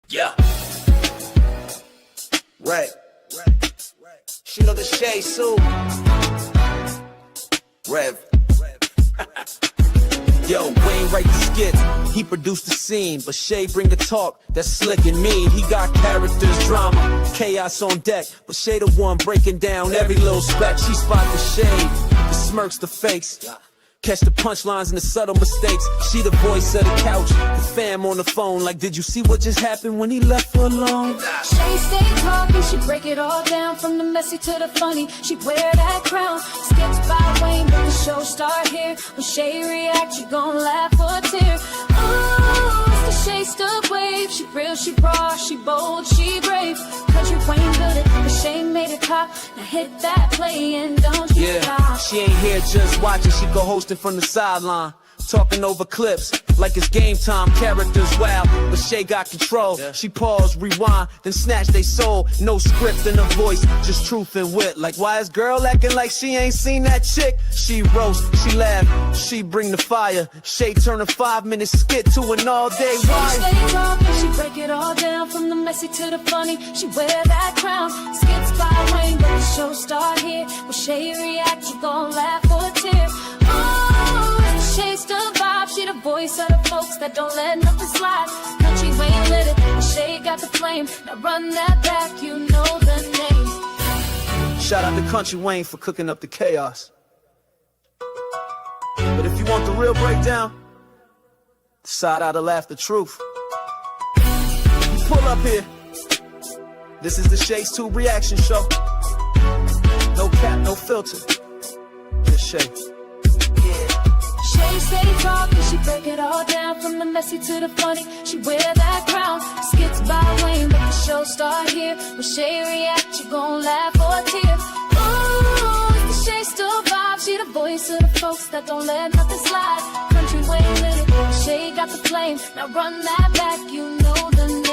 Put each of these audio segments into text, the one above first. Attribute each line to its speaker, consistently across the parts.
Speaker 1: Yeah. Right. She know the Shay Sue. Rev. Yo, Wayne write the skits, he produced the scene, but Shay bring the talk that's slick and mean. He got characters, drama, chaos on deck, but Shay the one breaking down every little speck. She spot the shade, the smirks, the fakes, catch the punchlines and the subtle mistakes. She the voice of the couch, the fam on the phone, like, did you see what just happened when he left her alone?
Speaker 2: Shay stay talking, she break it all down, from the messy to the funny. She wear that crown, skits by Wayne, but the show start here. When Shay react, you gon' laugh or tear. Ooh, it's the Shay stuck wave. She real, she raw, she bold, she brave. Country Wayne good it, but Shay made it pop. Now hit that play and don't you stop.
Speaker 1: She ain't here just watching, she go hosting from the sideline, talking over clips like it's game time. Characters wild, but Shay got control. She pause, rewind, then snatch they soul. No script in her voice, just truth and wit. Like, why is girl acting like she ain't seen that chick? She roast, she laugh, she bring the fire. Shay turn a 5-minute skit to an all-day
Speaker 2: ride. She stay talking, she break it all down, from the messy to the funny. She wear that crown, skits by Wayne, but the show start here. When Shay react, you gon' laugh or tear. Shay's the vibe, she the voice of the folks that don't let nothing slide. Country Wayne lit it, Shay got the flame. Now run that back, you know the name.
Speaker 1: Shout out to Country Wayne for cooking up the chaos. But if you want the real breakdown, side out to laugh the truth. You pull up here. This is the Shay's 2 reaction show. No cap, no filter. Just Shay.
Speaker 2: Shay stay talking, she break it all down, from the messy to the funny. She wear that crown, skits by Wayne, but the show start here. When Shay react, you gon' laugh or tear. Ooh, it's the Shay still vibe, she the voice of the folks that don't let nothing slide. Country Wayne lit it, Shay got the flame. Now run that back, you know the name.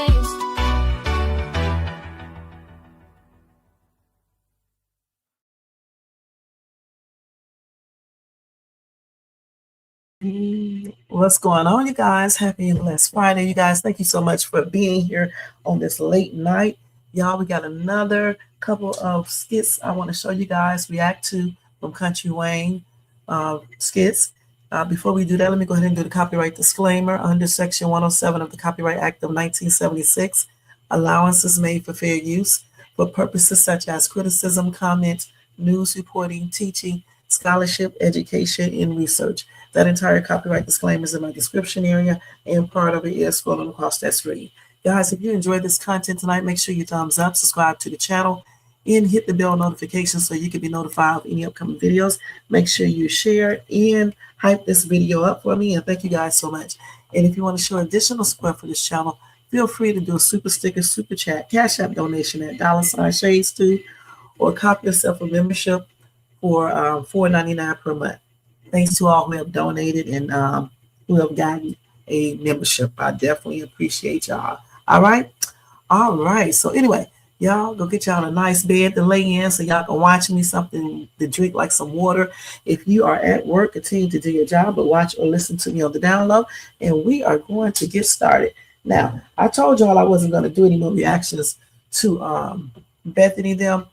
Speaker 3: What's going on, you guys? Happy and blessed Friday, you guys. Thank you so much for being here on this late night. Y'all, we got another couple of skits I want to show you guys, react to from Country Wayne skits. Before we do that, let me go ahead and do the copyright disclaimer. Under Section 107 of the Copyright Act of 1976, allowance is made for fair use for purposes such as criticism, comment, news reporting, teaching, scholarship, education, and research. That entire copyright disclaimer is in my description area, and part of it is scrolling across that screen. Guys, if you enjoyed this content tonight, make sure you thumbs up, subscribe to the channel, and hit the bell notification so you can be notified of any upcoming videos. Make sure you share and hype this video up for me, and thank you guys so much. And if you want to show additional support for this channel, feel free to do a super sticker, super chat, cash app donation at $Shades2, or copy yourself a membership for $4.99 per month. Thanks to all who have donated and who have gotten a membership. I definitely appreciate y'all. All right. So anyway, y'all go get y'all a nice bed to lay in so y'all can watch me something to drink, like some water. If you are at work, continue to do your job, but watch or listen to me on the down low. And we are going to get started. Now, I told y'all I wasn't going to do any more reactions to Bethany them.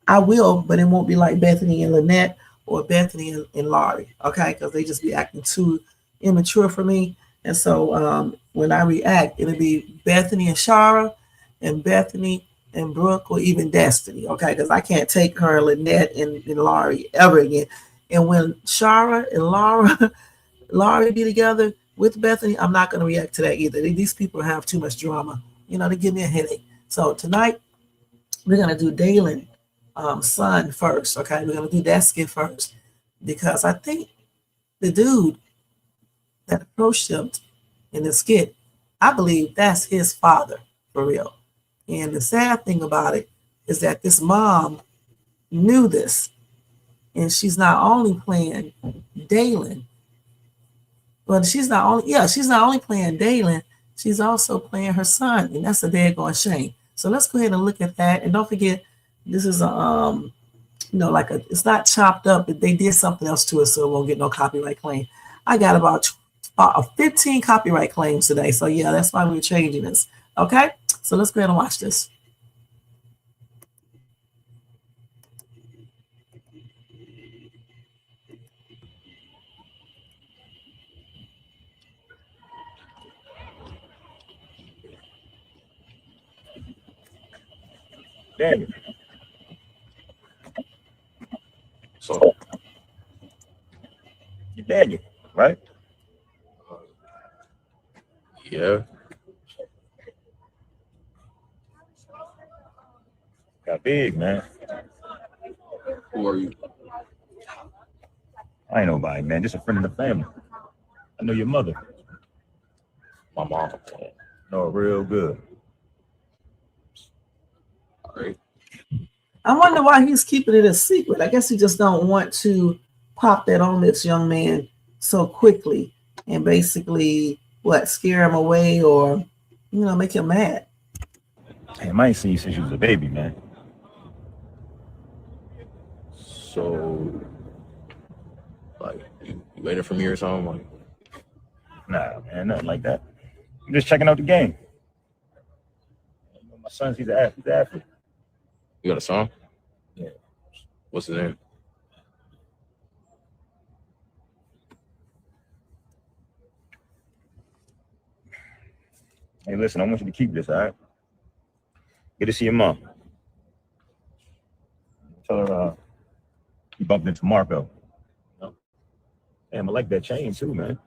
Speaker 3: I will, but it won't be like Bethany and Lynette or Bethany and Laurie, okay? Because they just be acting too immature for me. And so when I react, it'll be Bethany and Sharra, and Bethany and Brooke, or even Destiny, okay? Because I can't take her, Lynette, and Laurie ever again. And when Sharra and Laurie be together with Bethany, I'm not going to react to that either. These people have too much drama. You know, they give me a headache. So tonight, we're going to do Dalen son first, okay? We're going to do that skit first, because I think the dude that approached him in the skit, I believe that's his father, for real. And the sad thing about it is that this mom knew this, and she's not only playing Dalen, but she's not only playing Dalen, she's also playing her son, and that's a daggone shame. So let's go ahead and look at that. And don't forget, this is it's not chopped up, but they did something else to it, so it won't get no copyright claim. I got about 15 copyright claims today, so yeah, that's why we're changing this. Okay, so let's go ahead and watch this.
Speaker 4: Daniel. So, you're Daniel, right?
Speaker 5: Yeah.
Speaker 4: Got big, man.
Speaker 5: Who are you?
Speaker 4: I ain't nobody, man. Just a friend of the family. I know your mother.
Speaker 5: My mom.
Speaker 4: Know her real good.
Speaker 5: All right.
Speaker 3: I wonder why he's keeping it a secret. I guess he just don't want to pop that on this young man so quickly and basically scare him away or make him mad.
Speaker 4: Damn, I ain't seen you since you was a baby, man.
Speaker 5: So, like, you waiting for me or something? Like,
Speaker 4: Nah, man, nothing like that. I'm just checking out the game. My son's he's an athlete.
Speaker 5: you got a song?
Speaker 4: Yeah.
Speaker 5: What's his name?
Speaker 4: Hey, listen, I want you to keep this, all right? Good to see your mom. Tell her you bumped into Marco. No. Damn, I like that chain too, man.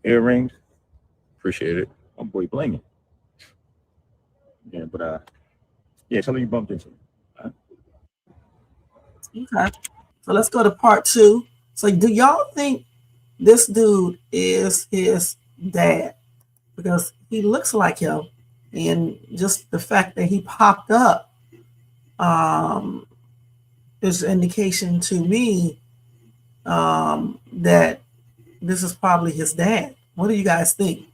Speaker 4: Earrings.
Speaker 5: Appreciate it.
Speaker 4: My boy blinging. Yeah, but yeah, tell her you bumped into him. Right?
Speaker 3: Okay, so let's go to part 2. So do y'all think this dude is his dad? Because he looks like him, and just the fact that he popped up is an indication to me that this is probably his dad. What do you guys think?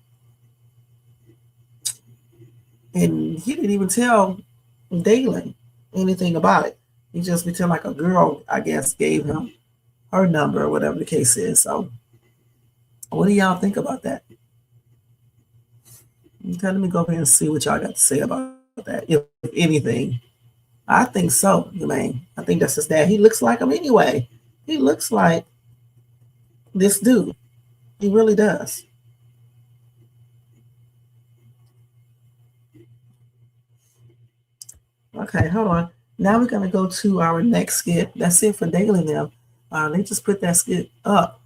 Speaker 3: And he didn't even tell Dalen anything about it. He just pretended like a girl, I guess, gave him her number or whatever the case is. So what do y'all think about that? Okay, let me go over here and see what y'all got to say about that, if anything. I think so, man. I think that's his dad. He looks like him anyway. He looks like this dude. He really does. Okay, hold on. Now we're going to go to our next skit. That's it for Dalen now. They just put that skit up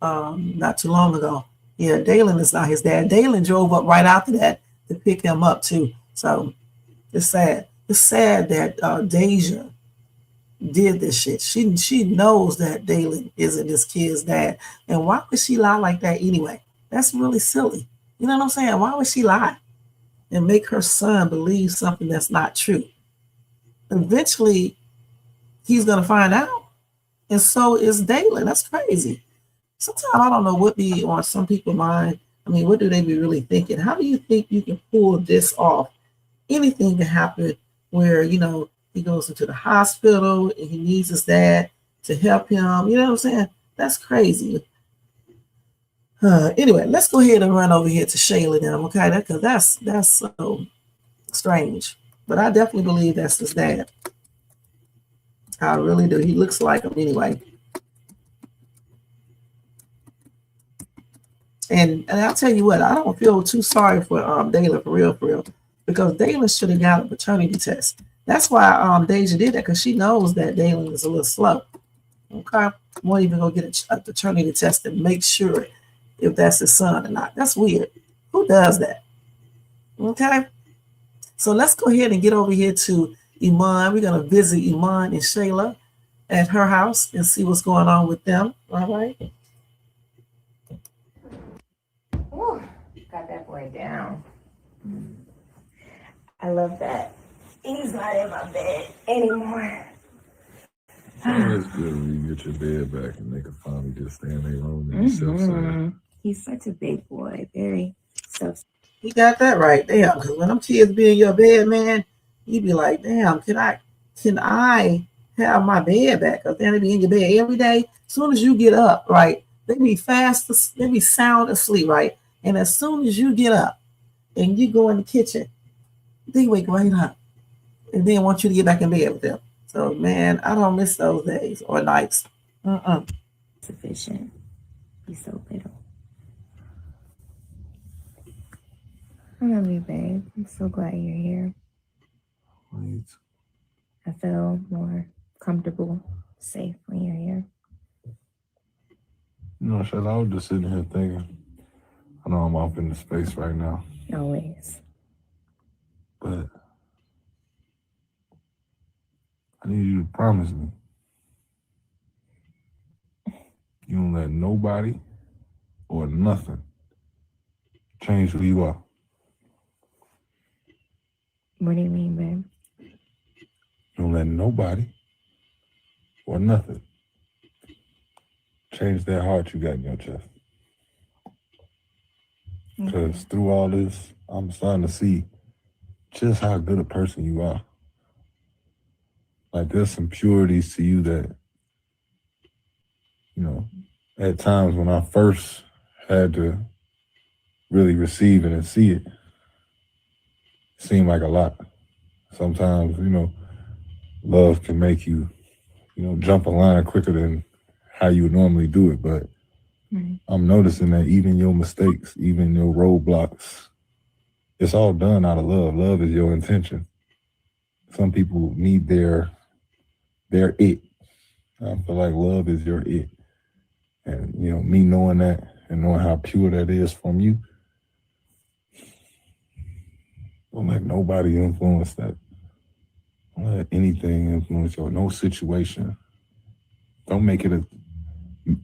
Speaker 3: not too long ago. Yeah, Dalen is not his dad. Dalen drove up right after that to pick him up too. So it's sad. It's sad that Deja did this shit. She knows that Dalen isn't this kid's dad. And why would she lie like that anyway? That's really silly. You know what I'm saying? Why would she lie and make her son believe something that's not true? Eventually, he's going to find out. And so is Dalen. That's crazy. Sometimes I don't know what be on some people's mind. I mean, what do they be really thinking? How do you think you can pull this off? Anything can happen where, he goes into the hospital and he needs his dad to help him. You know what I'm saying? That's crazy. Anyway, let's go ahead and run over here to Shayla now, okay? Because that's so strange. But I definitely believe that's his dad. I really do. He looks like him anyway. And I'll tell you what, I don't feel too sorry for Dalen for real, because Dalen should have got a paternity test. That's why Deja did that, because she knows that Dalen is a little slow. Okay, won't even go get a paternity test and make sure if that's his son or not. That's weird. Who does that? Okay, so let's go ahead and get over here to Iman. We're gonna visit Iman and Shayla at her house and see what's going on with them. All right.
Speaker 6: Ooh, got that boy down. I love that. He's not in my bed anymore.
Speaker 7: It's good when you get your bed back and they can finally just stay in their room and self-centered.
Speaker 6: He's such a big boy, very self.
Speaker 3: You got that right. Damn, because when them kids be in your bed, man, you be like, damn, can I have my bed back? Because they be in your bed every day. As soon as you get up, right, they be sound asleep, right? And as soon as you get up, and you go in the kitchen, they wake right up and then want you to get back in bed with them. So, man, I don't miss those days or nights.
Speaker 6: Sufficient. He's so little. I love you, babe. I'm so glad you're here.
Speaker 7: Right.
Speaker 6: I feel more comfortable, safe when you're here.
Speaker 7: You know, Shayla, I was just sitting here thinking, I know I'm off into space right now,
Speaker 6: Always.
Speaker 7: but I need you to promise me you don't let nobody or nothing change who you are.
Speaker 6: What do you mean, babe?
Speaker 7: You don't let nobody or nothing change that heart you got in your chest. Because through all this, I'm starting to see just how good a person you are. Like, there's some purities to you that, you know, at times when I first had to really receive it and see it, seemed like a lot. Sometimes, you know, love can make you, you know, jump a line quicker than how you would normally do it. But I'm noticing that even your mistakes, even your roadblocks, it's all done out of love. Love is your intention. Some people need their it. I feel like love is your it. And, you know, me knowing that and knowing how pure that is from you, don't let nobody influence that. Don't let anything influence you, no situation. Don't make it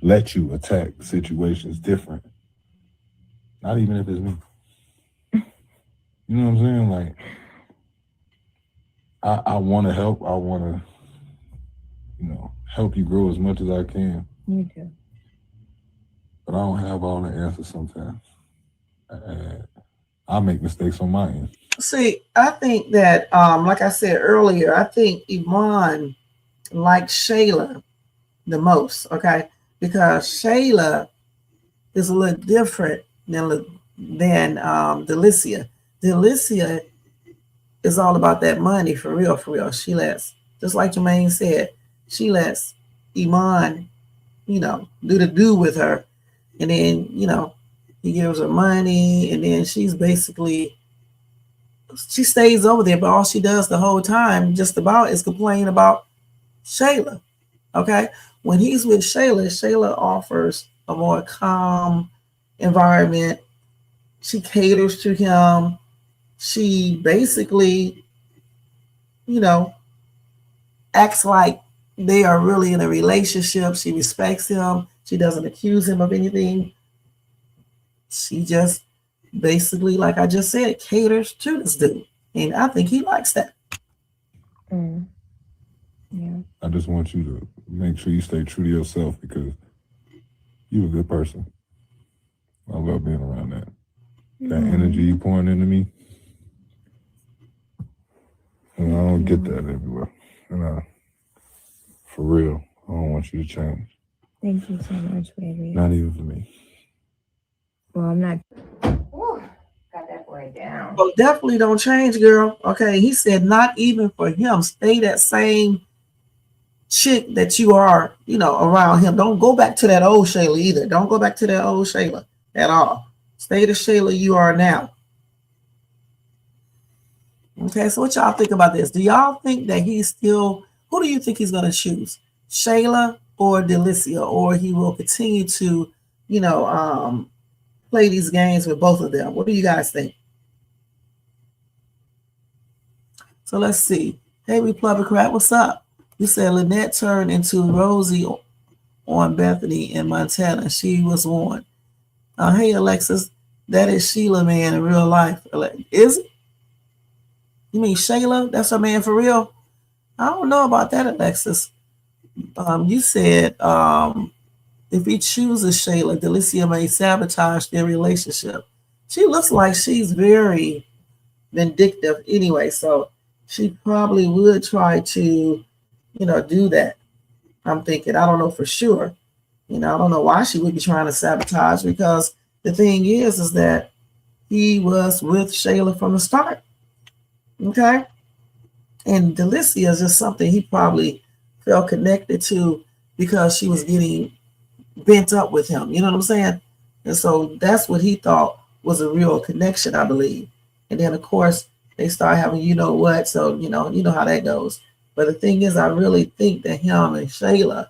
Speaker 7: let you attack situations different. Not even if it's me. You know what I'm saying? Like, I want to help. I want to, you know, help you grow as much as I can.
Speaker 6: You do.
Speaker 7: But I don't have all the answers sometimes. I make mistakes on my end.
Speaker 3: See, I think that, like I said earlier, I think Iman likes Shayla the most, okay? Because Shayla is a little different than Delicia. Delicia is all about that money, for real, for real. She lets, just like Jermaine said, she lets Iman, you know, do with her. And then, you know, he gives her money, and then she's basically, she stays over there, but all she does the whole time just about is complain about Shayla. Okay? When he's with Shayla, Shayla offers a more calm environment. She caters to him. She basically, you know, acts like they are really in a relationship. She respects him. She doesn't accuse him of anything. She just basically, like I just said, caters to this dude. And I think he likes that.
Speaker 6: Yeah.
Speaker 7: I just want you to make sure you stay true to yourself because you're a good person. I love being around that. That energy you pouring into me, and I don't get that everywhere. And for real, I don't want you to change.
Speaker 6: Thank you so much, baby.
Speaker 7: Not even for me.
Speaker 6: Well, I'm not. Ooh, got that boy down.
Speaker 3: Well, definitely don't change, girl. Okay, he said not even for him. Stay that same chick that you are, you know, around him. Don't go back to that old Shayla either. Don't go back to that old Shayla at all. Stay the Shayla you are now. Okay, so what y'all think about this? Do y'all think that he's still, who do you think he's going to choose? Shayla or Delicia? Or he will continue to, you know, play these games with both of them? What do you guys think? So let's see. Hey, Republican, what's up? You said Lynette turned into Rosie on Bethany in Montana. She was warned. Hey, Alexis, that is Sheila, man, in real life. Is it? You mean Shayla? That's her man for real? I don't know about that, Alexis. You said if he chooses Shayla, Delicia may sabotage their relationship. She looks like she's very vindictive anyway, so she probably would try to, you know, do that. I'm thinking, I don't know for sure. You know, I don't know why she would be trying to sabotage, because the thing is that, he was with Shayla from the start. Okay. And Delicia is just something he probably felt connected to because she was getting bent up with him. You know what I'm saying? And so that's what he thought was a real connection, I believe. And then of course they start having you know what, so you know how that goes. But the thing is, I really think that him and Shayla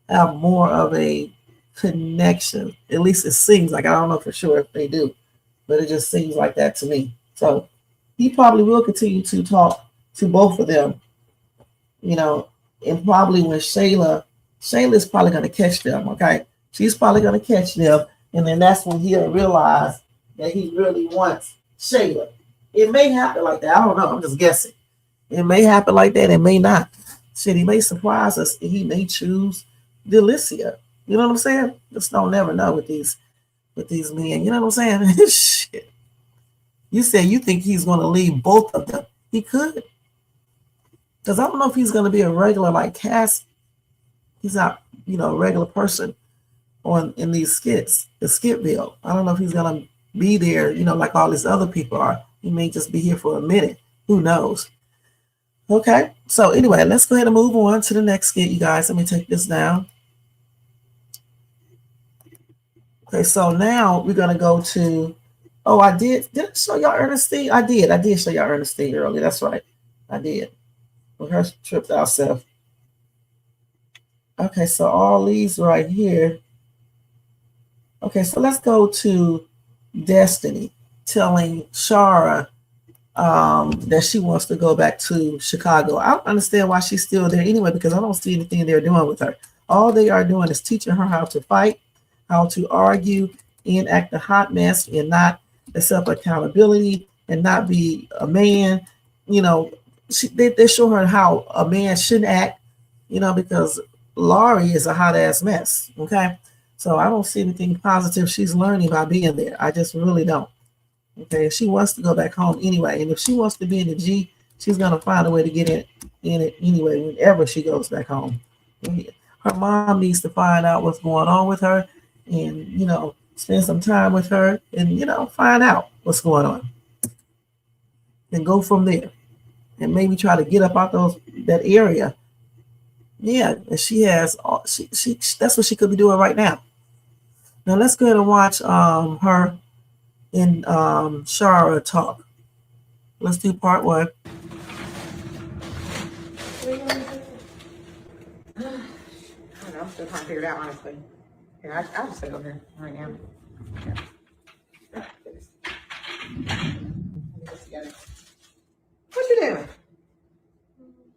Speaker 3: have more of a connection. At least it seems like. I don't know for sure if they do, but it just seems like that to me. So he probably will continue to talk to both of them, you know, and probably when Shayla's probably going to catch them, okay? She's probably going to catch them, and then that's when he'll realize that he really wants Shayla. It may happen like that. I don't know. I'm just guessing. It may happen like that. It may not. Shit, he may surprise us. And he may choose Delicia. You know what I'm saying? Just don't never know with these men. You know what I'm saying? Shit. You say you think he's going to leave both of them. He could. Because I don't know if he's going to be a regular like Cass. He's not, a regular person in these skits, the skit bill. I don't know if he's going to be there, like all these other people are. He may just be here for a minute. Who knows? Okay. So anyway, let's go ahead and move on to the next skit, you guys. Let me take this down. Okay. So now we're going to go to, did I show y'all Ernestine? I did show y'all Ernestine earlier. That's right. I did. With her tripped out self. Okay, so all these right here. Okay, so let's go to Destiny telling Sharra that she wants to go back to Chicago. I don't understand why she's still there anyway, because I don't see anything they're doing with her. All they are doing is teaching her how to fight, how to argue, and act a hot mess, and not accept accountability, and not be a man. They show her how a man shouldn't act, because Laurie is a hot ass mess. Okay. So I don't see anything positive she's learning by being there. I just really don't. Okay. She wants to go back home anyway. And if she wants to be in the G, she's going to find a way to get in it anyway, whenever she goes back home. Her mom needs to find out what's going on with her and, spend some time with her and, find out what's going on and go from there. And maybe try to get up out that area. Yeah, and she has. She that's what she could be doing right now. Now let's go ahead and watch her and Sharra talk. Let's do part 1.
Speaker 6: I don't know, I'm still trying to figure it out, honestly. Here, I'll just sit over here right now. What you doing?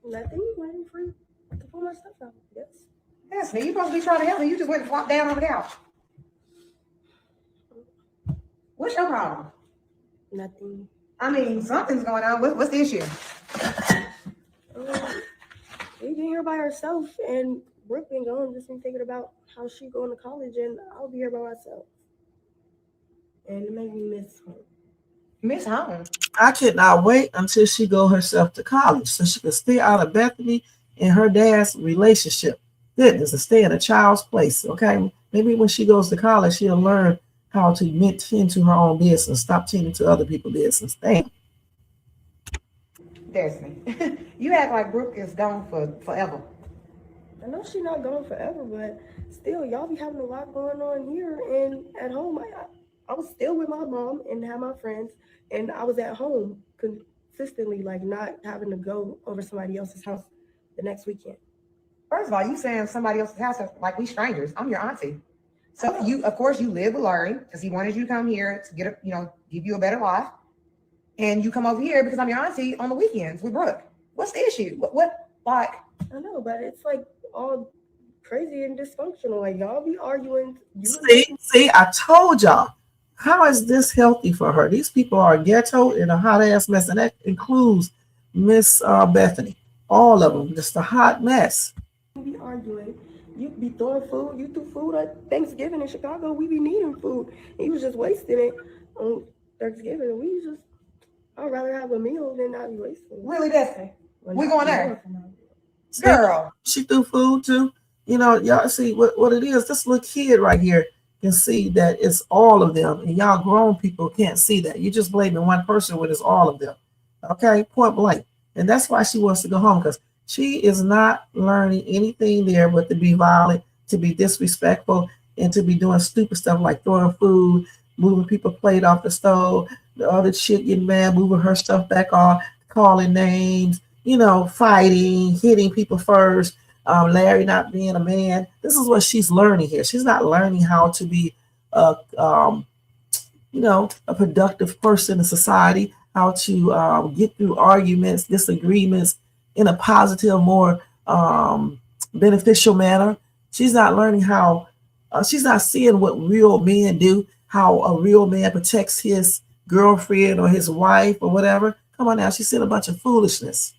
Speaker 8: Nothing. Waiting for you to pull my stuff out. Yes.
Speaker 6: Yes, me. You supposed to be trying to help me. You just went and flopped down on the couch. What's your problem?
Speaker 8: Nothing.
Speaker 6: I mean, something's going on. What's the issue?
Speaker 8: We've been here by herself, and Brooke been gone. Just been thinking about how she going to college, and I'll be here by myself. And it made me miss home.
Speaker 6: Miss home?
Speaker 3: I cannot wait until she go herself to college so she can stay out of Bethany and her dad's relationship. Goodness, to stay in a child's place, okay? Maybe when she goes to college, she'll learn how to tend to her own business, stop tending to other people's business. Damn.
Speaker 6: Destiny, you act like Brooke is gone forever.
Speaker 8: I know she's not gone forever, but still, y'all be having a lot going on here and at home. I was still with my mom and had my friends, and I was at home consistently, like not having to go over somebody else's house the next weekend.
Speaker 6: First of all, you saying somebody else's house like we strangers. I'm your auntie. So of course, you live with Laurie because he wanted you to come here to get give you a better life. And you come over here because I'm your auntie on the weekends with Brooke. What's the issue? What like?
Speaker 8: I know, but it's like all crazy and dysfunctional. Like y'all be arguing.
Speaker 3: See, I told y'all. How is this healthy for her? These people are ghetto and a hot ass mess, and that includes Miss Bethany. All of them, just a hot mess.
Speaker 8: We be arguing. You be throwing food. You threw food at Thanksgiving in Chicago. We be needing food. And you was just wasting it on Thanksgiving. And we just, I'd rather have a meal than not be wasting it.
Speaker 6: Really, Destiny? We going there? Girl.
Speaker 3: She threw food too. Y'all see what it is. This little kid right here can see that it's all of them, and y'all grown people can't see that. You're just blaming one person when it's all of them. Okay, point blank. And that's why she wants to go home, because she is not learning anything there but to be violent, to be disrespectful, and to be doing stupid stuff like throwing food, moving people plate off the stove, the other chick getting mad, moving her stuff back off, calling names, fighting, hitting people first. Larry not being a man. This is what she's learning here. She's not learning how to be a productive person in society, how to get through arguments, disagreements in a positive, more beneficial manner. She's not learning how, she's not seeing what real men do, how a real man protects his girlfriend or his wife or whatever. Come on now, she's seeing a bunch of foolishness.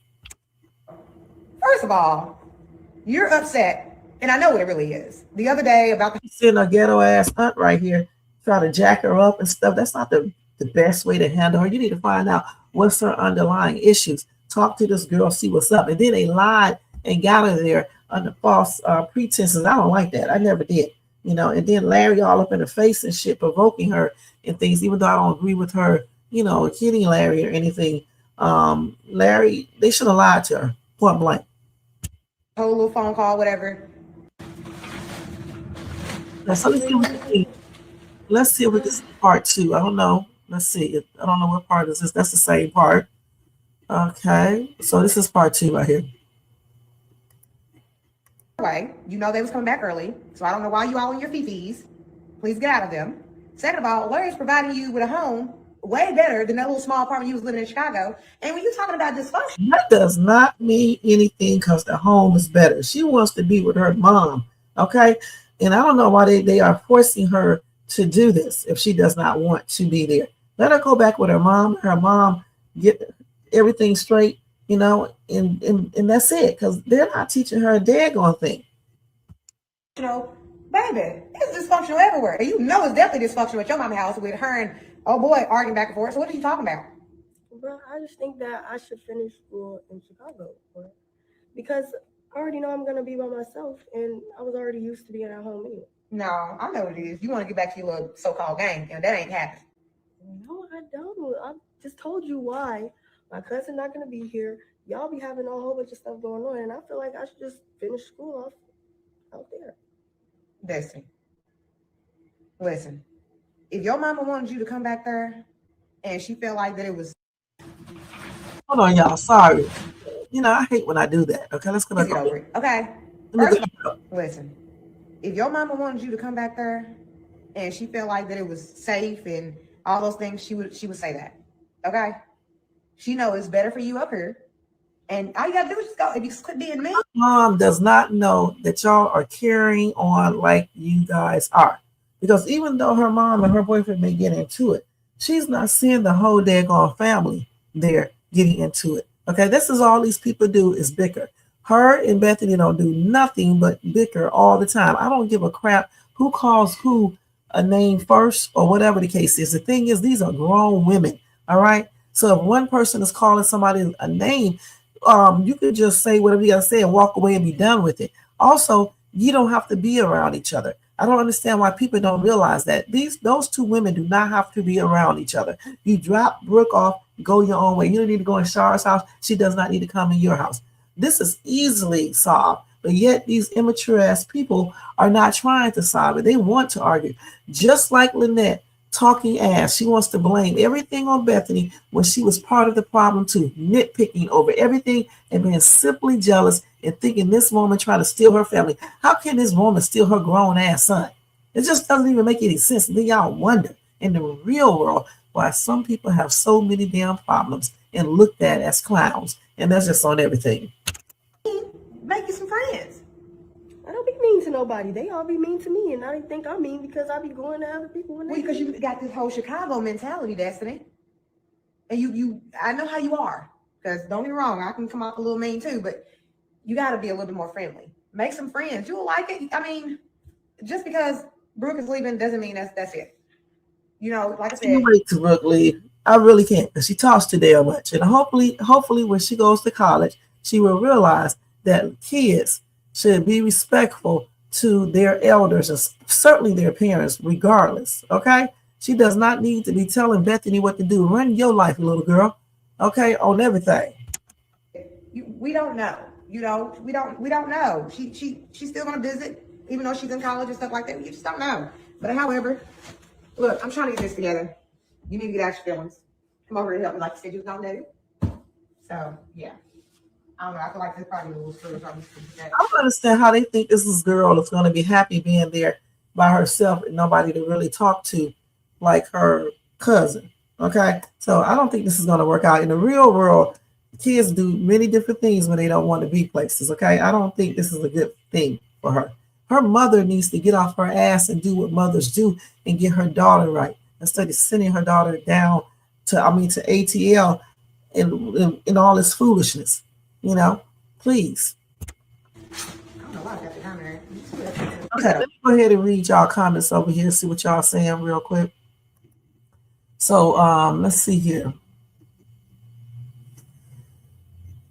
Speaker 6: First of all, you're upset, and I know what it really is. The other day about the
Speaker 3: seeing a ghetto ass aunt right here try to jack her up and stuff. That's not the best way to handle her. You need to find out what's her underlying issues. Talk to this girl, see what's up. And then they lied and got her there under false pretenses. I don't like that. I never did. And then Larry all up in her face and shit, provoking her and things, even though I don't agree with her, hitting Larry or anything. Larry, they should have lied to her, point blank.
Speaker 6: whole little phone call, whatever.
Speaker 3: Let's see. Let's see if we can see part 2. I don't know. Let's see. I don't know what part is this. That's the same part. Okay. So this is part 2 right here.
Speaker 6: Anyway, they was coming back early, so I don't know why you all in your fifis. Please get out of them. Second of all, Larry's providing you with a home way better than that little small apartment you was living in Chicago. And when you're talking about dysfunction,
Speaker 3: that does not mean anything because the home is better. She wants to be with her mom. Okay. And I don't know why they are forcing her to do this if she does not want to be there. Let her go back with her mom. Her mom get everything straight, and that's it. Because they're not teaching her a daggone thing.
Speaker 6: Baby, it's dysfunctional everywhere. And it's definitely dysfunctional at your mama's house with her and oh boy arguing back and forth. So what are you talking about?
Speaker 8: Well, I just think that I should finish school in Chicago, because I already know I'm gonna be by myself, and I was already used to being at home anyway.
Speaker 6: No, I know what it is. You want to get back to your little so-called gang, and that ain't happening.
Speaker 8: No, I don't. I just told you why. My cousin not gonna be here. Y'all be having a whole bunch of stuff going on, and I feel like I should just finish school off out there.
Speaker 6: Destiny, listen. If your mama wanted you to come back there, and she felt like that it was.
Speaker 3: Hold on, y'all. Sorry. I hate when I do that. Okay, let's go back over it.
Speaker 6: Okay. First, listen. If your mama wanted you to come back there, and she felt like that it was safe and all those things, she would say that. Okay. She knows it's better for you up here, and all you gotta do is just go. If you quit being mean.
Speaker 3: Mom does not know that y'all are carrying on like you guys are, because even though her mom and her boyfriend may get into it, she's not seeing the whole daggone family there getting into it. Okay, this is all these people do is bicker. Her and Bethany don't do nothing but bicker all the time. I don't give a crap who calls who a name first or whatever the case is. The thing is, these are grown women. All right. So if one person is calling somebody a name, you could just say whatever you gotta say and walk away and be done with it. Also, you don't have to be around each other. I don't understand why people don't realize that those two women do not have to be around each other. You drop Brooke off, go your own way. You don't need to go in Sharra's house. She does not need to come in your house. This is easily solved, but yet these immature ass people are not trying to solve it. They want to argue. Just like Lynette talking ass. She wants to blame everything on Bethany when she was part of the problem too, nitpicking over everything and being simply jealous and thinking this woman trying to steal her family. How can this woman steal her grown ass son? It just doesn't even make any sense. And then y'all wonder in the real world why some people have so many damn problems and looked at as clowns. And that's just on everything.
Speaker 6: Make you some friends.
Speaker 8: I don't be mean to nobody. They all be mean to me, and I think I'm mean because I be going to other people.
Speaker 6: Because you got this whole Chicago mentality, Destiny. And you I know how you are. Because don't get me wrong, I can come off a little mean too, but you got to be a little bit more friendly. Make some friends. You'll like it. I mean, just because Brooke is leaving doesn't mean that's it. Like I said.
Speaker 3: You wait till Brooke leave. I really can't, because she talks too damn much. And hopefully when she goes to college, she will realize that kids should be respectful to their elders and certainly their parents, regardless. Okay, she does not need to be telling Bethany what to do. Run your life, little girl. Okay, on everything.
Speaker 6: We don't know. You know, we don't know. She's still gonna visit, even though she's in college and stuff like that. You just don't know. But however, look, I'm trying to get this together. You need to get out your feelings. Come over and help me, like you said you was gonna do. So yeah. I don't know. I feel like this probably was true.
Speaker 3: I don't understand how they think this girl is going to be happy being there by herself and nobody to really talk to, like her cousin. Okay, so I don't think this is going to work out. In the real world, kids do many different things when they don't want to be places. Okay, I don't think this is a good thing for her. Her mother needs to get off her ass and do what mothers do and get her daughter right instead of sending her daughter down to ATL and all this foolishness. You know, please. Okay, let me go ahead and read y'all comments over here, see what y'all saying real quick. So let's see here.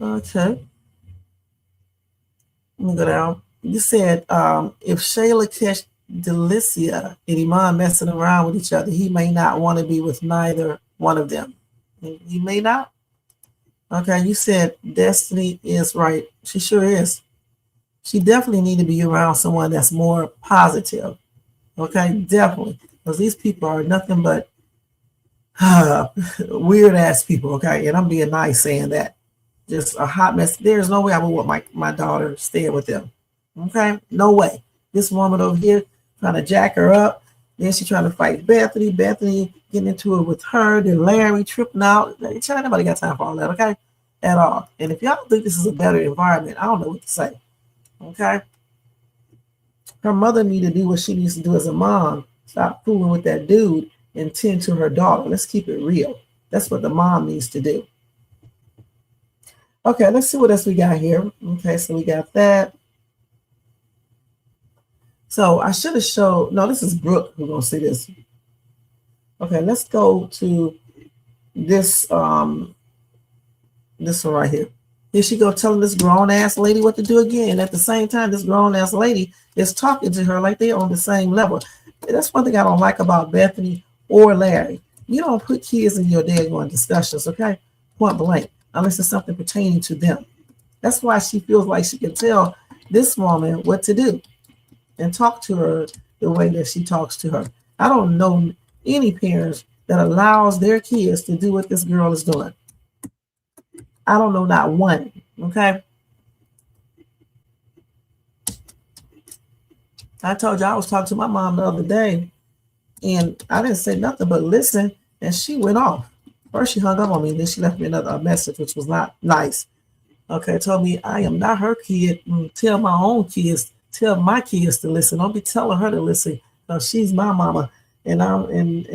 Speaker 3: Okay. Let me go down. You said if Shayla catch Delicia and Iman messing around with each other, he may not want to be with neither one of them. He may not. Okay, you said Destiny is right. She sure is. She definitely need to be around someone that's more positive. Okay, definitely. Because these people are nothing but weird ass people. Okay, and I'm being nice saying that. Just a hot mess. There's no way I would want my daughter staying with them. Okay, no way. This woman over here trying to jack her up. Then she's trying to fight Bethany. Bethany getting into it with her. Then Larry tripping out. Nobody got time for all that, okay? At all. And if y'all think this is a better environment, I don't know what to say. Okay? Her mother need to do what she needs to do as a mom. Stop fooling with that dude and tend to her daughter. Let's keep it real. That's what the mom needs to do. Okay, let's see what else we got here. Okay, so we got that. So I should have showed, no, this is Brooke who's gonna see this. Okay, let's go to this this one right here. Here she go telling this grown ass lady what to do again. And at the same time, this grown ass lady is talking to her like they're on the same level. That's one thing I don't like about Bethany or Larry. You don't put kids in your daggone discussions, okay? Point blank, unless it's something pertaining to them. That's why she feels like she can tell this woman what to do and talk to her the way that she talks to her. I don't know any parents that allows their kids to do what this girl is doing. I don't know, not one, okay? I told you I was talking to my mom the other day, and I didn't say nothing but listen, and she went off. First she hung up on me, then she left me another message, which was not nice. Okay, told me I am not her kid. Tell my own kids, tell my kids to listen. Don't be telling her to listen. She's my mama, and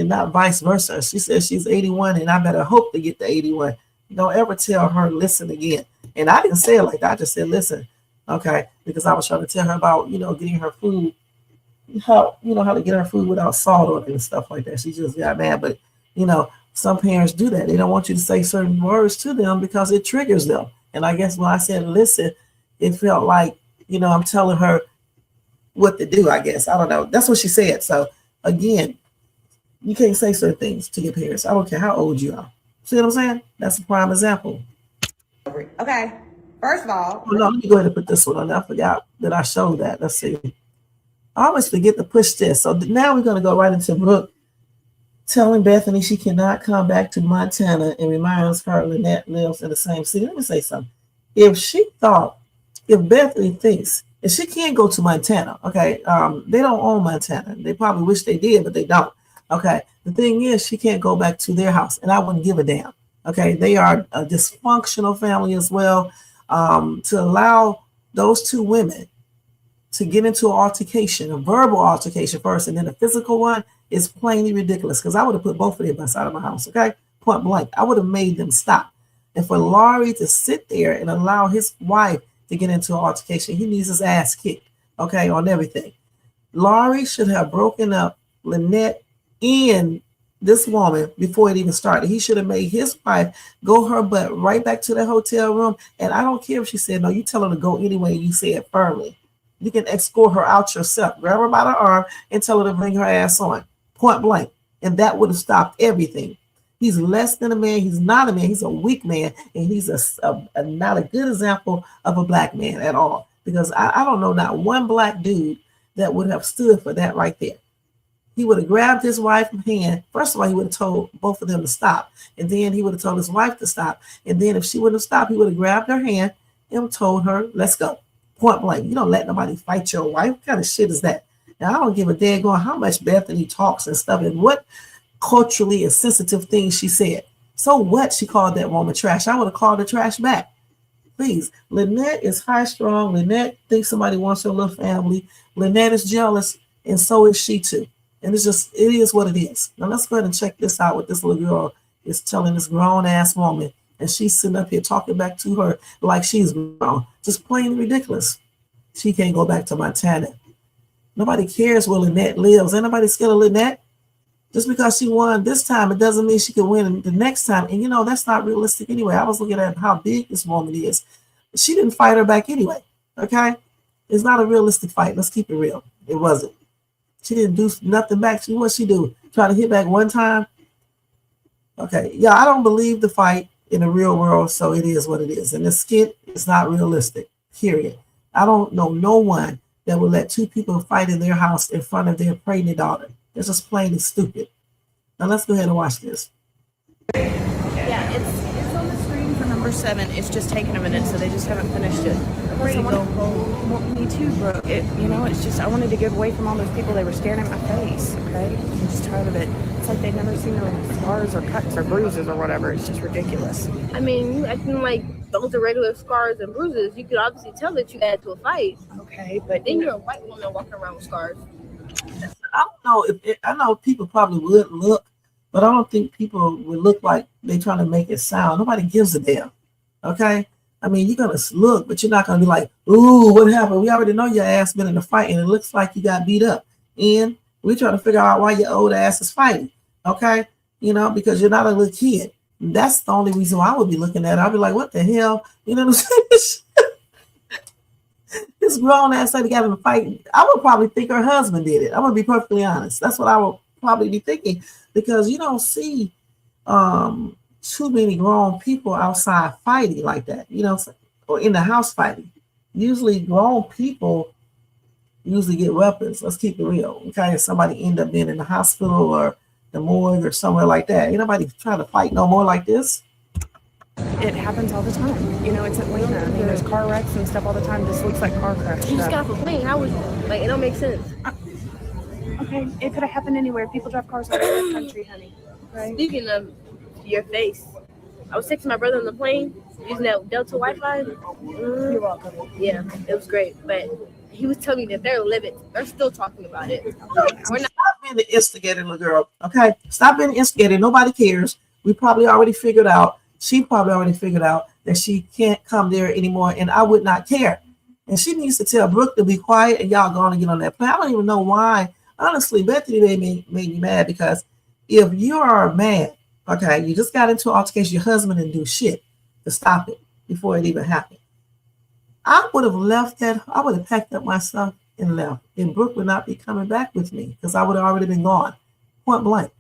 Speaker 3: not vice versa. She says she's 81, and I better hope to get to 81. Don't ever tell her listen again. And I didn't say it like that. I just said listen, okay, because I was trying to tell her about getting her food, how to get her food without salt on it and stuff like that. She just got mad, but some parents do that. They don't want you to say certain words to them because it triggers them. And I guess when I said listen, it felt like I'm telling her what to do. I guess I don't know. That's what she said. So again, you can't say certain things to your parents. I don't care how old you are. See what I'm saying? That's a prime example.
Speaker 6: Okay. First of all,
Speaker 3: no, let me go ahead and put this one on. I forgot that I showed that. Let's see. I always forget to push this. So now we're going to go right into Brooke telling Bethany she cannot come back to Montana and reminds her Lynette lives in the same city. Let me say something. If Bethany thinks if she can't go to Montana, okay, they don't own Montana. They probably wish they did, but they don't. Okay. The thing is, she can't go back to their house, and I wouldn't give a damn. Okay. They are a dysfunctional family as well. To allow those two women to get into an altercation, a verbal altercation first, and then a physical one is plainly ridiculous because I would have put both of them inside of my house. Okay. Point blank. I would have made them stop. And for Laurie to sit there and allow his wife to get into an altercation, he needs his ass kicked. Okay. On everything. Laurie should have broken up Lynette and this woman before it even started. He should have made his wife go her butt right back to the hotel room. And I don't care if she said, no, you tell her to go anyway. You say it firmly. You can escort her out yourself. Grab her by the arm and tell her to bring her ass on, point blank. And that would have stopped everything. He's less than a man. He's not a man. He's a weak man. And he's not a good example of a black man at all. Because I don't know not one black dude that would have stood for that right there. He would have grabbed his wife's hand. First of all, he would have told both of them to stop. And then he would have told his wife to stop. And then if she wouldn't have stopped, he would have grabbed her hand and told her, let's go. Point blank. You don't let nobody fight your wife. What kind of shit is that? Now, I don't give a daggone how much Bethany talks and stuff and what culturally insensitive things she said. So what? She called that woman trash. I would have called her trash back. Please. Lynette is high strong. Lynette thinks somebody wants her little family. Lynette is jealous, and so is she too. And it is what it is. Now let's go ahead and check this out. What this little girl is telling this grown ass woman, and she's sitting up here talking back to her like she's grown. Just plain ridiculous. She can't go back to Montana. Nobody cares where Lynette lives. Ain't nobody scared of Lynette. Just because she won this time, it doesn't mean she can win the next time. And you know, that's not realistic anyway. I was looking at how big this woman is. She didn't fight her back anyway. Okay? It's not a realistic fight. Let's keep it real. It wasn't. She didn't do nothing back. What'd she do? Try to hit back one time? Okay. Yeah, I don't believe the fight in the real world, so it is what it is. And the skit is not realistic, period. I don't know no one that would let two people fight in their house in front of their pregnant daughter. It's just plain and stupid. Now let's go ahead and watch this.
Speaker 9: Yeah, it's on the screen for number 7. It's just taking a minute, so they just haven't finished it. Ready to go home. Well, me too, Brooke. It's just I wanted to get away from all those people. They were staring at my face. Okay, I'm just tired of it. It's like they've never seen no scars or cuts or bruises or whatever. It's just ridiculous.
Speaker 10: I mean, you acting like those are regular scars and bruises. You could obviously tell that you had to a fight.
Speaker 9: Okay, but
Speaker 10: Then you're a white woman walking around with scars.
Speaker 3: I don't know I know people probably would look, but I don't think people would look like they're trying to make it sound. Nobody gives a damn. Okay? I mean, you're gonna look, but you're not gonna be like, ooh, what happened? We already know your ass been in a fight and it looks like you got beat up. And we're trying to figure out why your old ass is fighting. Okay? You know, because you're not a little kid. That's the only reason why I would be looking at it. I'd be like, what the hell? You know what I'm saying? This grown ass lady got in a fight. I would probably think her husband did it. I'm gonna be perfectly honest. That's what I would probably be thinking, because you don't see too many grown people outside fighting like that, you know, or in the house fighting. Usually grown people usually get weapons. Let's keep it real. Okay, if somebody end up being in the hospital or the morgue or somewhere like that, ain't nobody trying to fight no more like this.
Speaker 9: it happens all the time. You know, it's Atlanta. I mean, there's car wrecks and stuff all the time. This looks like car crash
Speaker 10: You just
Speaker 9: stuff.
Speaker 10: got off a plane. How was like it don't make sense.
Speaker 9: Okay, it could have happened anywhere. People drive cars all over the country, honey. Right?
Speaker 10: Speaking of your face, I was texting my brother on the plane using that Delta Wi-Fi.
Speaker 9: You're welcome.
Speaker 10: Yeah, it was great, but he was telling me that they're living. They're still talking about it. We're not.
Speaker 3: Stop being the instigator, little girl. Okay, stop being the instigator. Nobody cares. We probably already figured out. She probably already figured out that she can't come there anymore, and I would not care. And she needs to tell Brooke to be quiet, and y'all going to get on that plane. I don't even know why. Honestly, Bethany made me mad, because if you are mad, okay, you just got into an altercation, your husband didn't do shit to stop it before it even happened. I would have left that. I would have packed up my stuff and left, and Brooke would not be coming back with me, because I would have already been gone, point blank.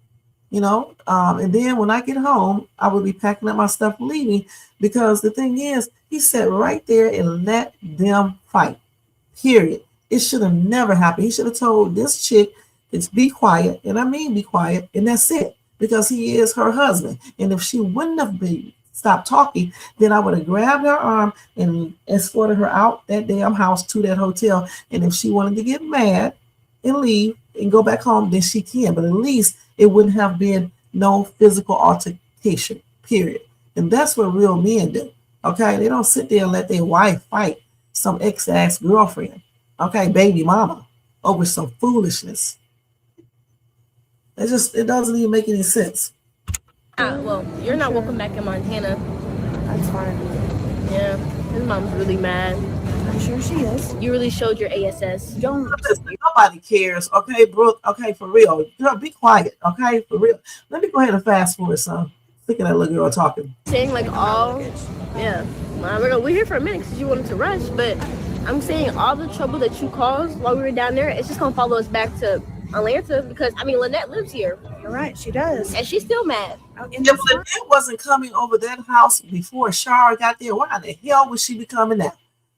Speaker 3: You know, and then when I get home, I would be packing up my stuff, leaving, because the thing is, he sat right there and let them fight. Period. It should have never happened. He should have told this chick to be quiet, and I mean be quiet, and that's it, because he is her husband. And if she wouldn't have stopped talking, then I would have grabbed her arm and escorted her out that damn house to that hotel. And if she wanted to get mad and leave and go back home, then she can. But at least it wouldn't have been no physical altercation, period. And that's what real men do. Okay, they don't sit there and let their wife fight some ex-ass girlfriend, okay, baby mama, over some foolishness. It doesn't even make any sense.
Speaker 10: Well, you're not welcome back in Montana.
Speaker 9: That's fine.
Speaker 10: Yeah, his mom's really mad.
Speaker 9: I'm sure she is.
Speaker 10: You really showed your ASS.
Speaker 9: Don't.
Speaker 3: Listen, nobody cares, okay, Brooke? Okay, for real. Girl, be quiet, okay, for real. Let me go ahead and fast forward, son. Look at that little girl talking.
Speaker 10: Saying like all, yeah. We're here for a minute because you wanted to rush, but I'm saying all the trouble that you caused while we were down there, it's just gonna follow us back to Atlanta because I mean Lynette lives here.
Speaker 9: You're right, she does.
Speaker 10: And she's still mad.
Speaker 9: Oh, and
Speaker 3: If
Speaker 9: that's fine.
Speaker 3: Lynette wasn't coming over that house before Sharra got there, why the hell would she be coming now?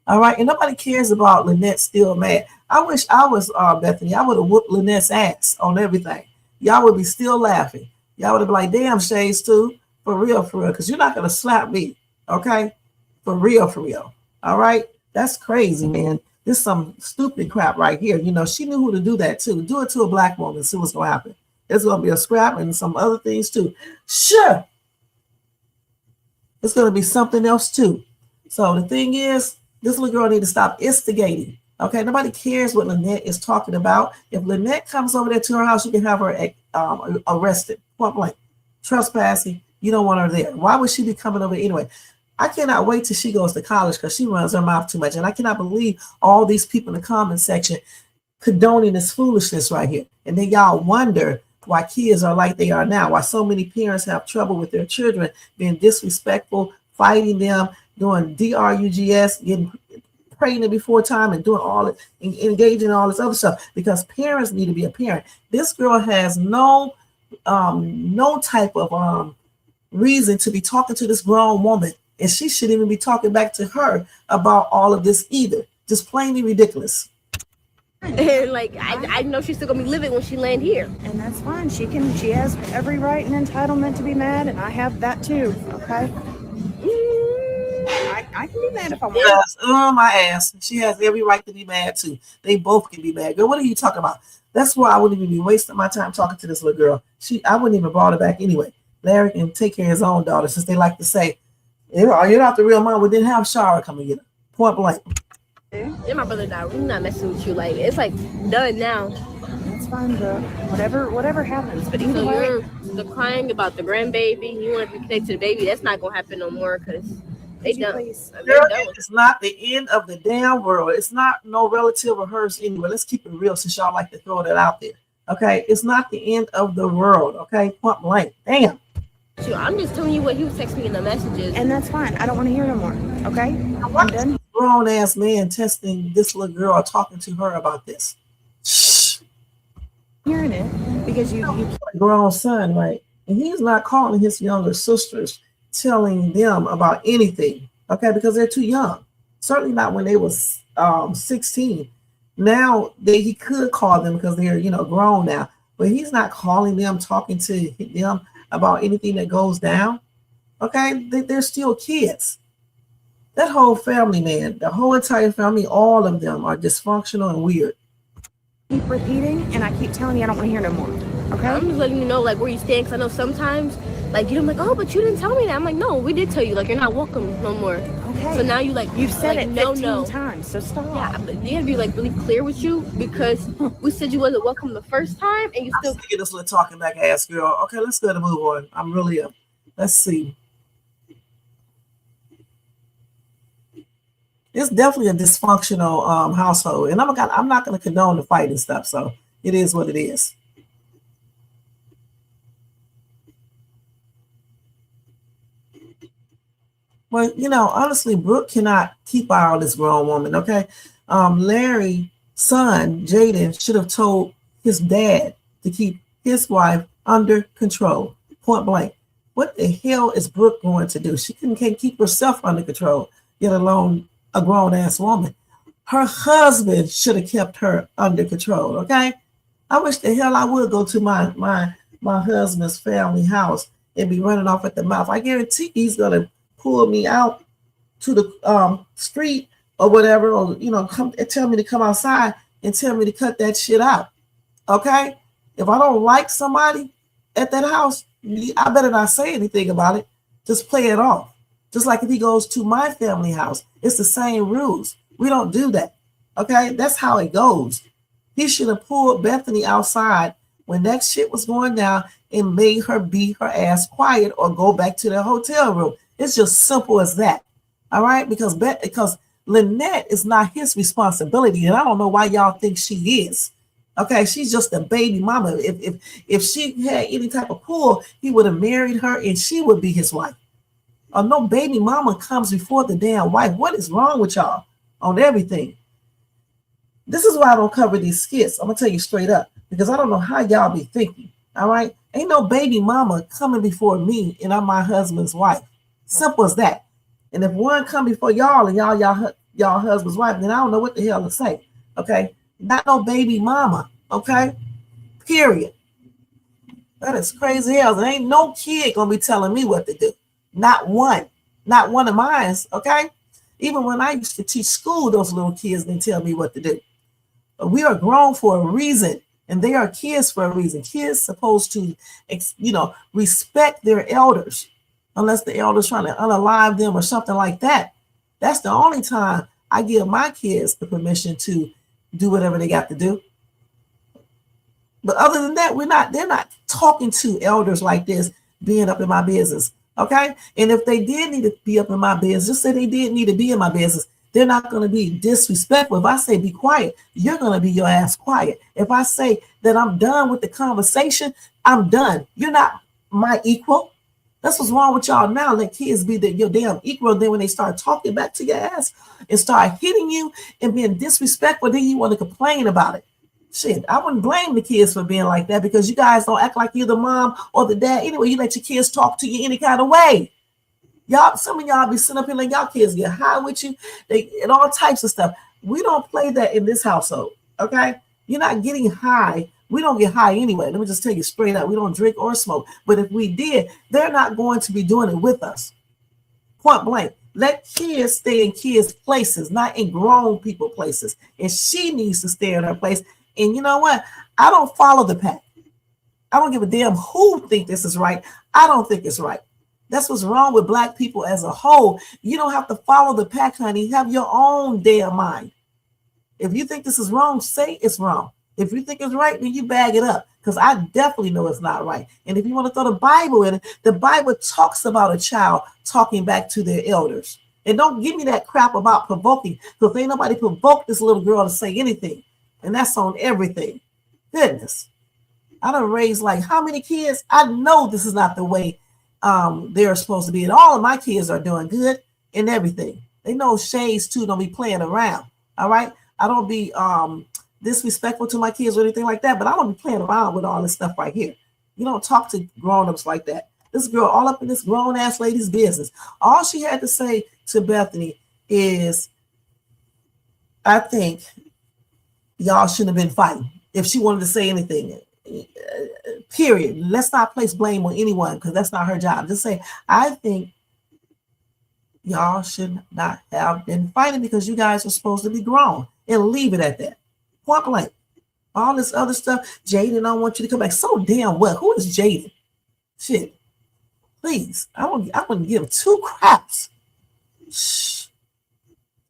Speaker 3: All right, and nobody cares about Lynette still mad. I wish I was Bethany. I would have whooped Lynette's ass on everything. Y'all would be still laughing. Y'all would have been like, damn, Shades too. For real, because you're not gonna slap me, okay? For real. All right, that's crazy, man. This is some stupid crap right here. You know, she knew who to do that to. Do it to a black woman. See what's gonna happen. There's gonna be a scrap and some other things too. Sure, it's gonna be something else too. So the thing is, this little girl need to stop instigating. Okay, nobody cares what Lynette is talking about. If Lynette comes over there to her house, you can have her arrested, point blank, trespassing. You don't want her there. Why would she be coming over anyway? I cannot wait till she goes to college because she runs her mouth too much. And I cannot believe all these people in the comment section condoning this foolishness right here. And then y'all wonder why kids are like they are now, why so many parents have trouble with their children, being disrespectful, fighting them, doing drugs, getting pregnant before time and doing all it, engaging in all this other stuff, because parents need to be a parent. This girl has no type of reason to be talking to this grown woman, and she shouldn't even be talking back to her about all of this either. Just plainly ridiculous.
Speaker 10: And like I know she's still gonna be living when she land here.
Speaker 9: And that's fine. She has every right and entitlement to be mad, and I have that too. Okay. I can be mad if I want.
Speaker 3: Yes, my ass. She has every right to be mad too. They both can be mad. Girl, what are you talking about? That's why I wouldn't even be wasting my time talking to this little girl. I wouldn't even brought her back anyway. Larry can take care of his own daughter, since they like to say, you're not the real mom. We didn't have Sharra come and get her. Point blank.
Speaker 10: And my brother died. We're not messing with you. Like it's like done now.
Speaker 9: That's fine, bro. Whatever happens. But either
Speaker 10: So
Speaker 9: way,
Speaker 10: you're the crying about the grandbaby. You want to be connected to the baby. That's not gonna happen no more because they done.
Speaker 3: Girl, it's not the end of the damn world. It's not no relative of hers anyway. Let's keep it real, since y'all like to throw that out there. Okay, it's not the end of the world. Okay, point blank. Damn.
Speaker 10: I'm just telling you what he was texting me in the messages.
Speaker 9: And that's fine. I don't want to hear no more. Okay? I'm done.
Speaker 3: Grown ass man testing this little girl, talking to her about this. Shh.
Speaker 9: Hearing it because you
Speaker 3: grown son, right? And he's not calling his younger sisters, telling them about anything. Okay, because they're too young. Certainly not when they was 16. Now he could call them because they're grown now. But he's not calling them, talking to them about anything that goes down. Okay, they're still kids. That whole family, man, the whole entire family, all of them are dysfunctional and weird.
Speaker 9: Keep repeating, and I keep telling you I don't want to hear no more. Okay,
Speaker 10: I'm just letting you know like where you stand, because I know sometimes like you're like, oh, but you didn't tell me that. I'm like, no, we did tell you. Like you're not welcome no more.
Speaker 9: Okay.
Speaker 10: So now you've
Speaker 9: said
Speaker 10: like,
Speaker 9: it
Speaker 10: no
Speaker 9: 15 times. So stop.
Speaker 10: Yeah, but you gotta be like really clear with you, because we said you wasn't welcome the first time, and you still
Speaker 3: get this little talking back ass girl. Okay, let's go to move on. I'm really up. Let's see. It's definitely a dysfunctional household, and I'm not going to condone the fight and stuff. So it is what it is. Well, honestly, Brooke cannot keep out this grown woman. Okay, Larry's son Jaden should have told his dad to keep his wife under control. Point blank. What the hell is Brooke going to do? She can't keep herself under control, let alone a grown-ass woman. Her husband should have kept her under control, okay? I wish the hell I would go to my husband's family house and be running off at the mouth. I guarantee he's going to pull me out to the street or whatever, or, come and tell me to come outside and tell me to cut that shit out, okay? If I don't like somebody at that house, I better not say anything about it. Just play it off. Just like if he goes to my family house, it's the same rules. We don't do that. Okay, that's how it goes. He should have pulled Bethany outside when that shit was going down and made her be her ass quiet or go back to the hotel room. It's just simple as that. All right, because Lynette is not his responsibility, and I don't know why y'all think she is. Okay, she's just a baby mama. If she had any type of pull, he would have married her and she would be his wife. No baby mama comes before the damn wife. What is wrong with y'all? on everything. This is why I don't cover these skits. I'm gonna tell you straight up, because I don't know how y'all be thinking. All right, ain't no baby mama coming before me, and I'm my husband's wife. Simple as that. And if one come before y'all and y'all husband's wife, then I don't know what the hell to say. Okay, not no baby mama. Okay, period. That is crazy hell. There ain't no kid gonna be telling me what to do. Not one. Not one of mine. Okay. Even when I used to teach school, those little kids didn't tell me what to do. But we are grown for a reason, and they are kids for a reason. Kids supposed to, respect their elders, unless the elders trying to unalive them or something like that. That's the only time I give my kids the permission to do whatever they got to do. But other than that, they're not talking to elders like this, being up in my business. Okay. And if they did need to be up in my business, just say they did need to be in my business. They're not going to be disrespectful. If I say be quiet, you're going to be your ass quiet. If I say that I'm done with the conversation, I'm done. You're not my equal. That's what's wrong with y'all now. Let kids be your damn equal. Then when they start talking back to your ass and start hitting you and being disrespectful, then you want to complain about it. Shit, I wouldn't blame the kids for being like that, because you guys don't act like you're the mom or the dad. Anyway, you let your kids talk to you any kind of way. Y'all, some of y'all be sitting up here letting y'all kids get high with you, and all types of stuff. We don't play that in this household, okay? You're not getting high. We don't get high anyway. Let me just tell you straight up. We don't drink or smoke. But if we did, they're not going to be doing it with us. Point blank. Let kids stay in kids' places, not in grown people places. And she needs to stay in her place. And you know what? I don't follow the pack. I don't give a damn who think this is right. I don't think it's right. That's what's wrong with Black people as a whole. You don't have to follow the pack, honey. Have your own damn mind. If you think this is wrong, say it's wrong. If you think it's right, then you bag it up, because I definitely know it's not right. And if you want to throw the Bible in it, the Bible talks about a child talking back to their elders. And don't give me that crap about provoking, because ain't nobody provoked this little girl to say anything. And that's on everything. Goodness. I done raised like how many kids? I know this is not the way they're supposed to be. And all of my kids are doing good and everything. They know shades too, don't be playing around. All right. I don't be disrespectful to my kids or anything like that, but I don't be playing around with all this stuff right here. You don't talk to grown-ups like that. This girl all up in this grown-ass lady's business. All she had to say to Bethany is, I think y'all shouldn't have been fighting. If she wanted to say anything, period. Let's not place blame on anyone, because that's not her job. Just say, I think y'all should not have been fighting, because you guys are supposed to be grown, and leave it at that. Point blank. All this other stuff, Jaden, I want you to come back. So damn well. Who is Jaden? Shit. Please. I wouldn't give two craps. Shh.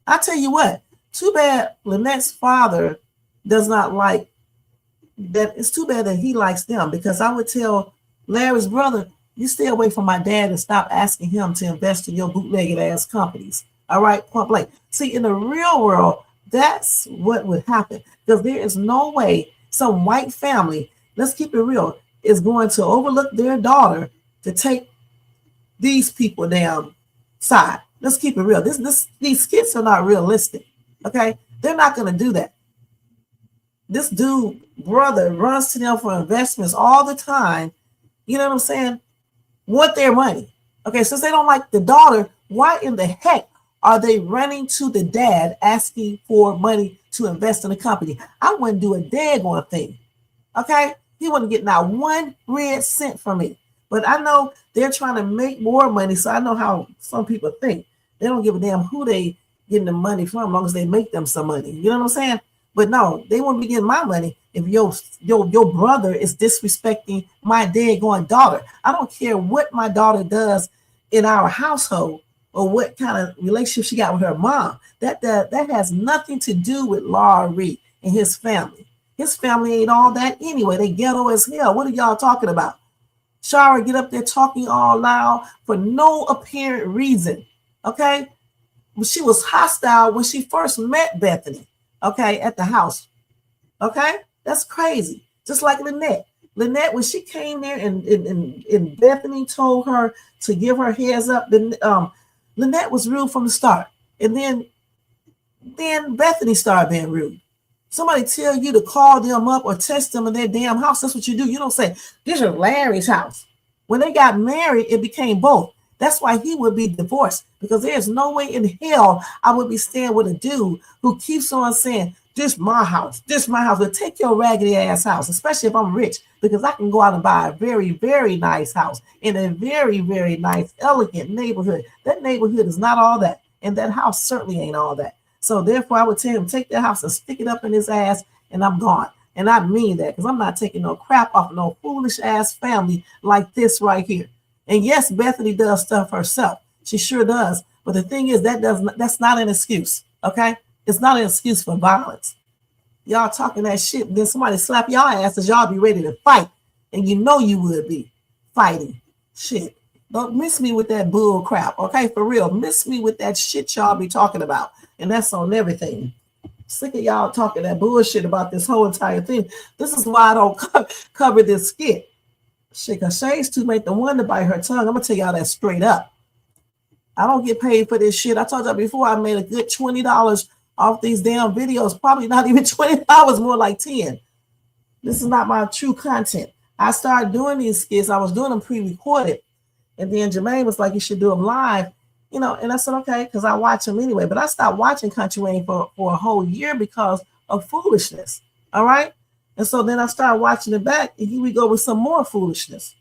Speaker 3: I tell you what, too bad Lynette's father does not like that. It's too bad that he likes them, because I would tell Larry's brother, you stay away from my dad and stop asking him to invest in your bootlegged ass companies. All right, point blank. See, in the real world, that's what would happen, because there is no way some white family, let's keep it real, is going to overlook their daughter to take these people down side. Let's keep it real. These skits are not realistic. Okay, they're not going to do that. This dude brother runs to them for investments all the time. You know what I'm saying? Want their money. Okay, since they don't like the daughter, why in the heck are they running to the dad asking for money to invest in the company? I wouldn't do a daggone thing. Okay, he wouldn't get not one red cent from me. But I know they're trying to make more money, so I know how some people think. They don't give a damn who they getting the money from, as long as they make them some money. You know what I'm saying? But no, they won't be getting my money if your brother is disrespecting my daggone daughter. I don't care what my daughter does in our household or what kind of relationship she got with her mom. That has nothing to do with Laurie and his family. His family ain't all that anyway. They ghetto as hell. What are y'all talking about? Sharra get up there talking all loud for no apparent reason. Okay? She was hostile when she first met Bethany. Okay, at the house. Okay, that's crazy. Just like Lynette. Lynette, when she came there and Bethany told her to give her heads up, then Lynette was rude from the start. And then Then Bethany started being rude. Somebody tell you to call them up or text them in their damn house. That's what you do. You don't say, this is Larry's house. When they got married, it became both. That's why he would be divorced, because there's no way in hell I would be staying with a dude who keeps on saying, this my house, this my house. But take your raggedy ass house, especially if I'm rich, because I can go out and buy a very, very nice house in a very, very nice, elegant neighborhood. That neighborhood is not all that. And that house certainly ain't all that. So therefore, I would tell him, take that house and stick it up in his ass, and I'm gone. And I mean that, because I'm not taking no crap off no foolish ass family like this right here. And yes, Bethany does stuff herself. She sure does. But the thing is, that's not an excuse. Okay? It's not an excuse for violence. Y'all talking that shit, then somebody slap y'all asses, y'all be ready to fight. And you know you would be fighting. Shit. Don't miss me with that bull crap. Okay? For real. Miss me with that shit y'all be talking about. And that's on everything. Sick of y'all talking that bullshit about this whole entire thing. This is why I don't cover this skit. Shit, because Shay's too late the one to bite her tongue. I'm going to tell y'all that straight up. I don't get paid for this shit. I told y'all before, I made a good $20 off these damn videos. Probably not even $20, more like 10. This is not my true content. I started doing these skits. I was doing them pre-recorded. And then Jermaine was like, you should do them live. You know, and I said, okay, because I watch them anyway. But I stopped watching Country Wayne for a whole year because of foolishness. All right. And so then I started watching it back, and here we go with some more foolishness.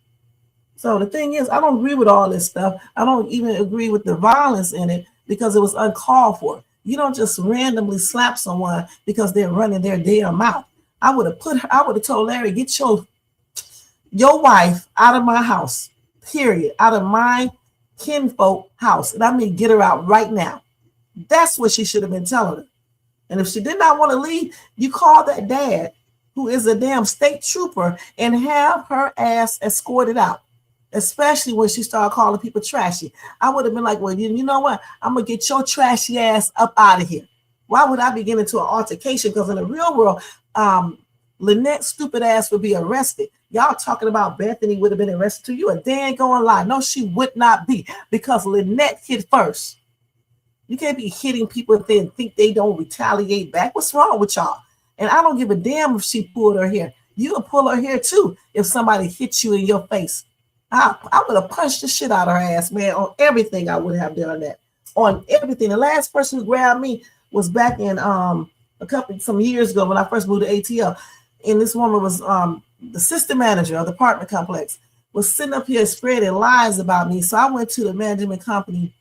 Speaker 3: So the thing is, I don't agree with all this stuff. I don't even agree with the violence in it because it was uncalled for. You don't just randomly slap someone because they're running their damn mouth. I would have told Larry, get your wife out of my house, period, out of my kinfolk house. And I mean, get her out right now. That's what she should have been telling her. And if she did not want to leave, you call that dad, who is a damn state trooper, and have her ass escorted out, especially when she started calling people trashy. I would have been like, well, you know what? I'm going to get your trashy ass up out of here. Why would I be getting into an altercation? Because in the real world, Lynette's stupid ass would be arrested. Y'all talking about Bethany would have been arrested too. You a dang going lie. No, she would not be, because Lynette hit first. You can't be hitting people if they think they don't retaliate back. What's wrong with y'all? And I don't give a damn if she pulled her hair. You would pull her hair too if somebody hit you in your face. I would have punched the shit out of her ass, man. On everything, I would have done that. On everything. The last person who grabbed me was back in some years ago when I first moved to ATL. And this woman was the assistant manager of the apartment complex, was sitting up here spreading lies about me. So I went to the management company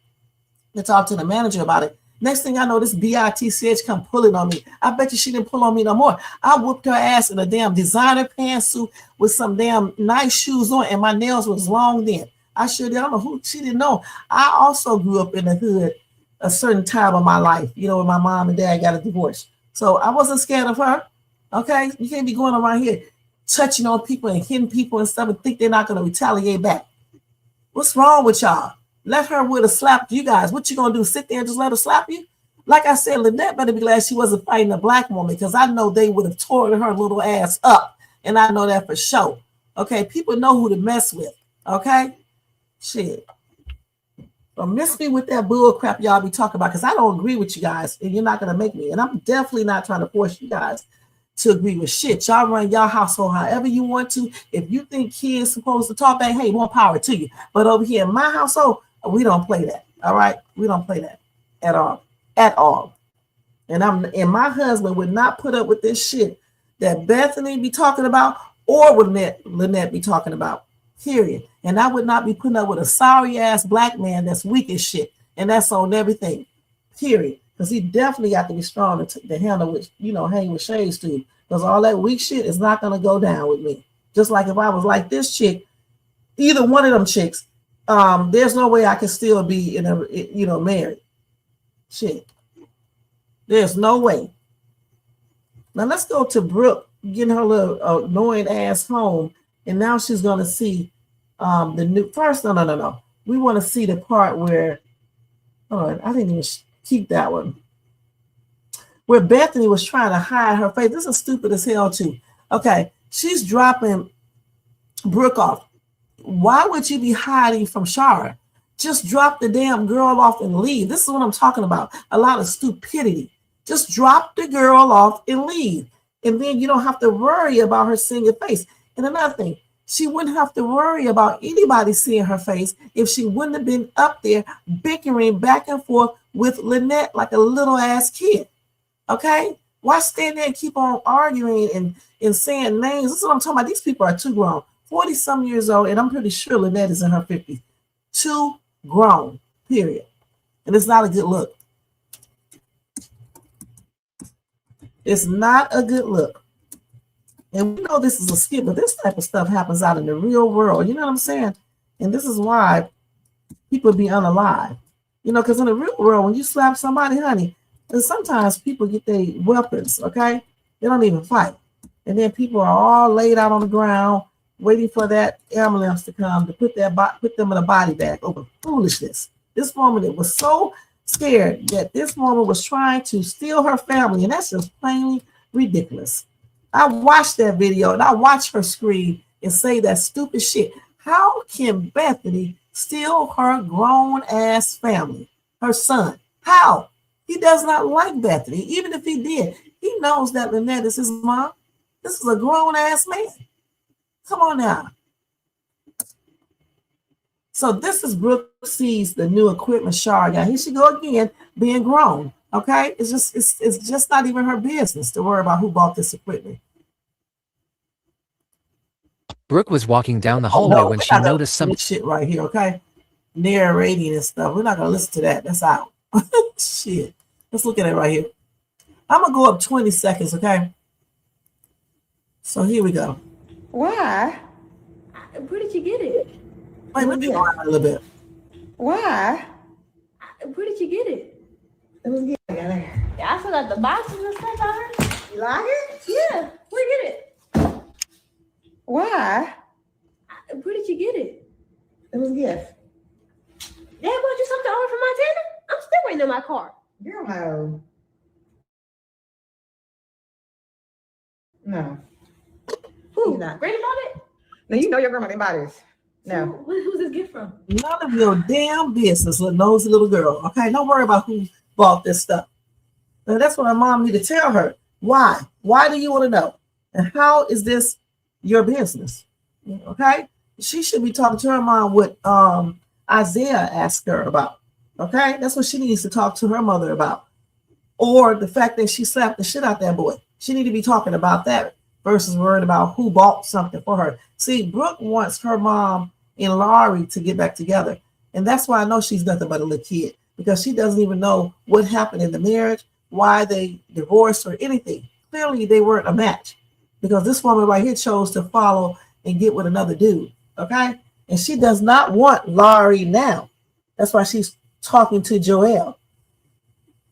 Speaker 3: to talk to the manager about it. Next thing I know, this bitch come pulling on me. I bet you she didn't pull on me no more. I whooped her ass in a damn designer pantsuit with some damn nice shoes on, and my nails was long then. I don't know who, she didn't know. I also grew up in the hood a certain time of my life, you know, when my mom and dad got a divorce. So I wasn't scared of her. Okay, you can't be going around here touching on people and hitting people and stuff and think they're not going to retaliate back. What's wrong with y'all? Let her would have slapped you guys. What you gonna do? Sit there and just let her slap you? Like I said, Lynette better be glad she wasn't fighting a black woman, because I know they would have torn her little ass up. And I know that for sure. Okay, people know who to mess with. Okay? Shit. Don't miss me with that bull crap y'all be talking about, because I don't agree with you guys, and you're not gonna make me. And I'm definitely not trying to force you guys to agree with shit. Y'all run y'all household however you want to. If you think kids supposed to talk back, hey, more power to you. But over here in my household, we don't play that. All right, we don't play that at all. And my husband would not put up with this shit that Bethany be talking about, or would Lynette be talking about. Period. And I would not be putting up with a sorry ass black man that's weak as shit, and that's on everything. Period. Because he definitely got to be strong to handle with, hang with shades too. Because all that weak shit is not gonna go down with me. Just like if I was like this chick, either one of them chicks. There's no way I can still be married. Shit. There's no way. Now let's go to Brooke getting her little annoying ass home, and now she's gonna see the new first. No. We want to see the part where I didn't even keep that one. Where Bethany was trying to hide her face. This is stupid as hell too. Okay, she's dropping Brooke off. Why would you be hiding from Sharra? Just drop the damn girl off and leave. This is what I'm talking about. A lot of stupidity. Just drop the girl off and leave. And then you don't have to worry about her seeing your face. And another thing, she wouldn't have to worry about anybody seeing her face if she wouldn't have been up there bickering back and forth with Lynette like a little ass kid. Okay? Why stand there and keep on arguing and saying names? This is what I'm talking about. These people are too grown. 40-some years old, and I'm pretty sure Lynette is in her 50s. Too grown, period. And it's not a good look. It's not a good look. And we know this is a skit, but this type of stuff happens out in the real world. You know what I'm saying? And this is why people be unalive. You know, because in the real world, when you slap somebody, honey, and sometimes people get their weapons, okay? They don't even fight. And then people are all laid out on the ground waiting for that ambulance to come to put them in a body bag over foolishness. This woman that was so scared that this woman was trying to steal her family, and that's just plainly ridiculous. I watched that video and I watched her scream and say that stupid shit. How can Bethany steal her grown ass family, her son? How? He does not like Bethany. Even if he did, he knows that Lynette is his mom. This is a grown ass man. Come on now. So this is Brooke sees the new equipment Sharra got. Here she go again, being grown. Okay, it's just not even her business to worry about who bought this equipment.
Speaker 11: Brooke was walking down the hallway when she noticed some
Speaker 3: shit right here. Okay, narrating and stuff. We're not gonna listen to that. That's out. Shit. Let's look at it right here. I'm gonna go up 20 seconds. Okay. So here we go.
Speaker 6: Why?
Speaker 8: Where did you get it?
Speaker 3: Wait, let me go out a little bit.
Speaker 6: Why?
Speaker 8: Where did you get it?
Speaker 6: It was good.
Speaker 10: Yeah, I still got the boxes and stuff out here.
Speaker 6: You like it?
Speaker 10: Yeah, where you get it?
Speaker 6: Why?
Speaker 8: Where did you get it?
Speaker 6: It was a gift.
Speaker 10: Dad bought you something over from Montana? I'm still waiting on my car.
Speaker 6: Girl, no. No.
Speaker 10: Who?
Speaker 6: Not.
Speaker 10: Granny bought it?
Speaker 6: No, you know your grandma didn't buy this. No.
Speaker 10: Who's this gift from?
Speaker 3: None of your damn business, little nosy little girl. Okay, don't worry about who bought this stuff. And that's what my mom need to tell her. Why? Why do you want to know? And how is this your business? Okay, she should be talking to her mom what Isaiah asked her about. Okay, that's what she needs to talk to her mother about. Or the fact that she slapped the shit out that boy. She need to be talking about that versus worried about who bought something for her. See, Brooke wants her mom and Laurie to get back together. And that's why I know she's nothing but a little kid, because she doesn't even know what happened in the marriage, why they divorced or anything. Clearly, they weren't a match, because this woman right here chose to follow and get with another dude, okay? And she does not want Laurie now. That's why she's talking to Joel.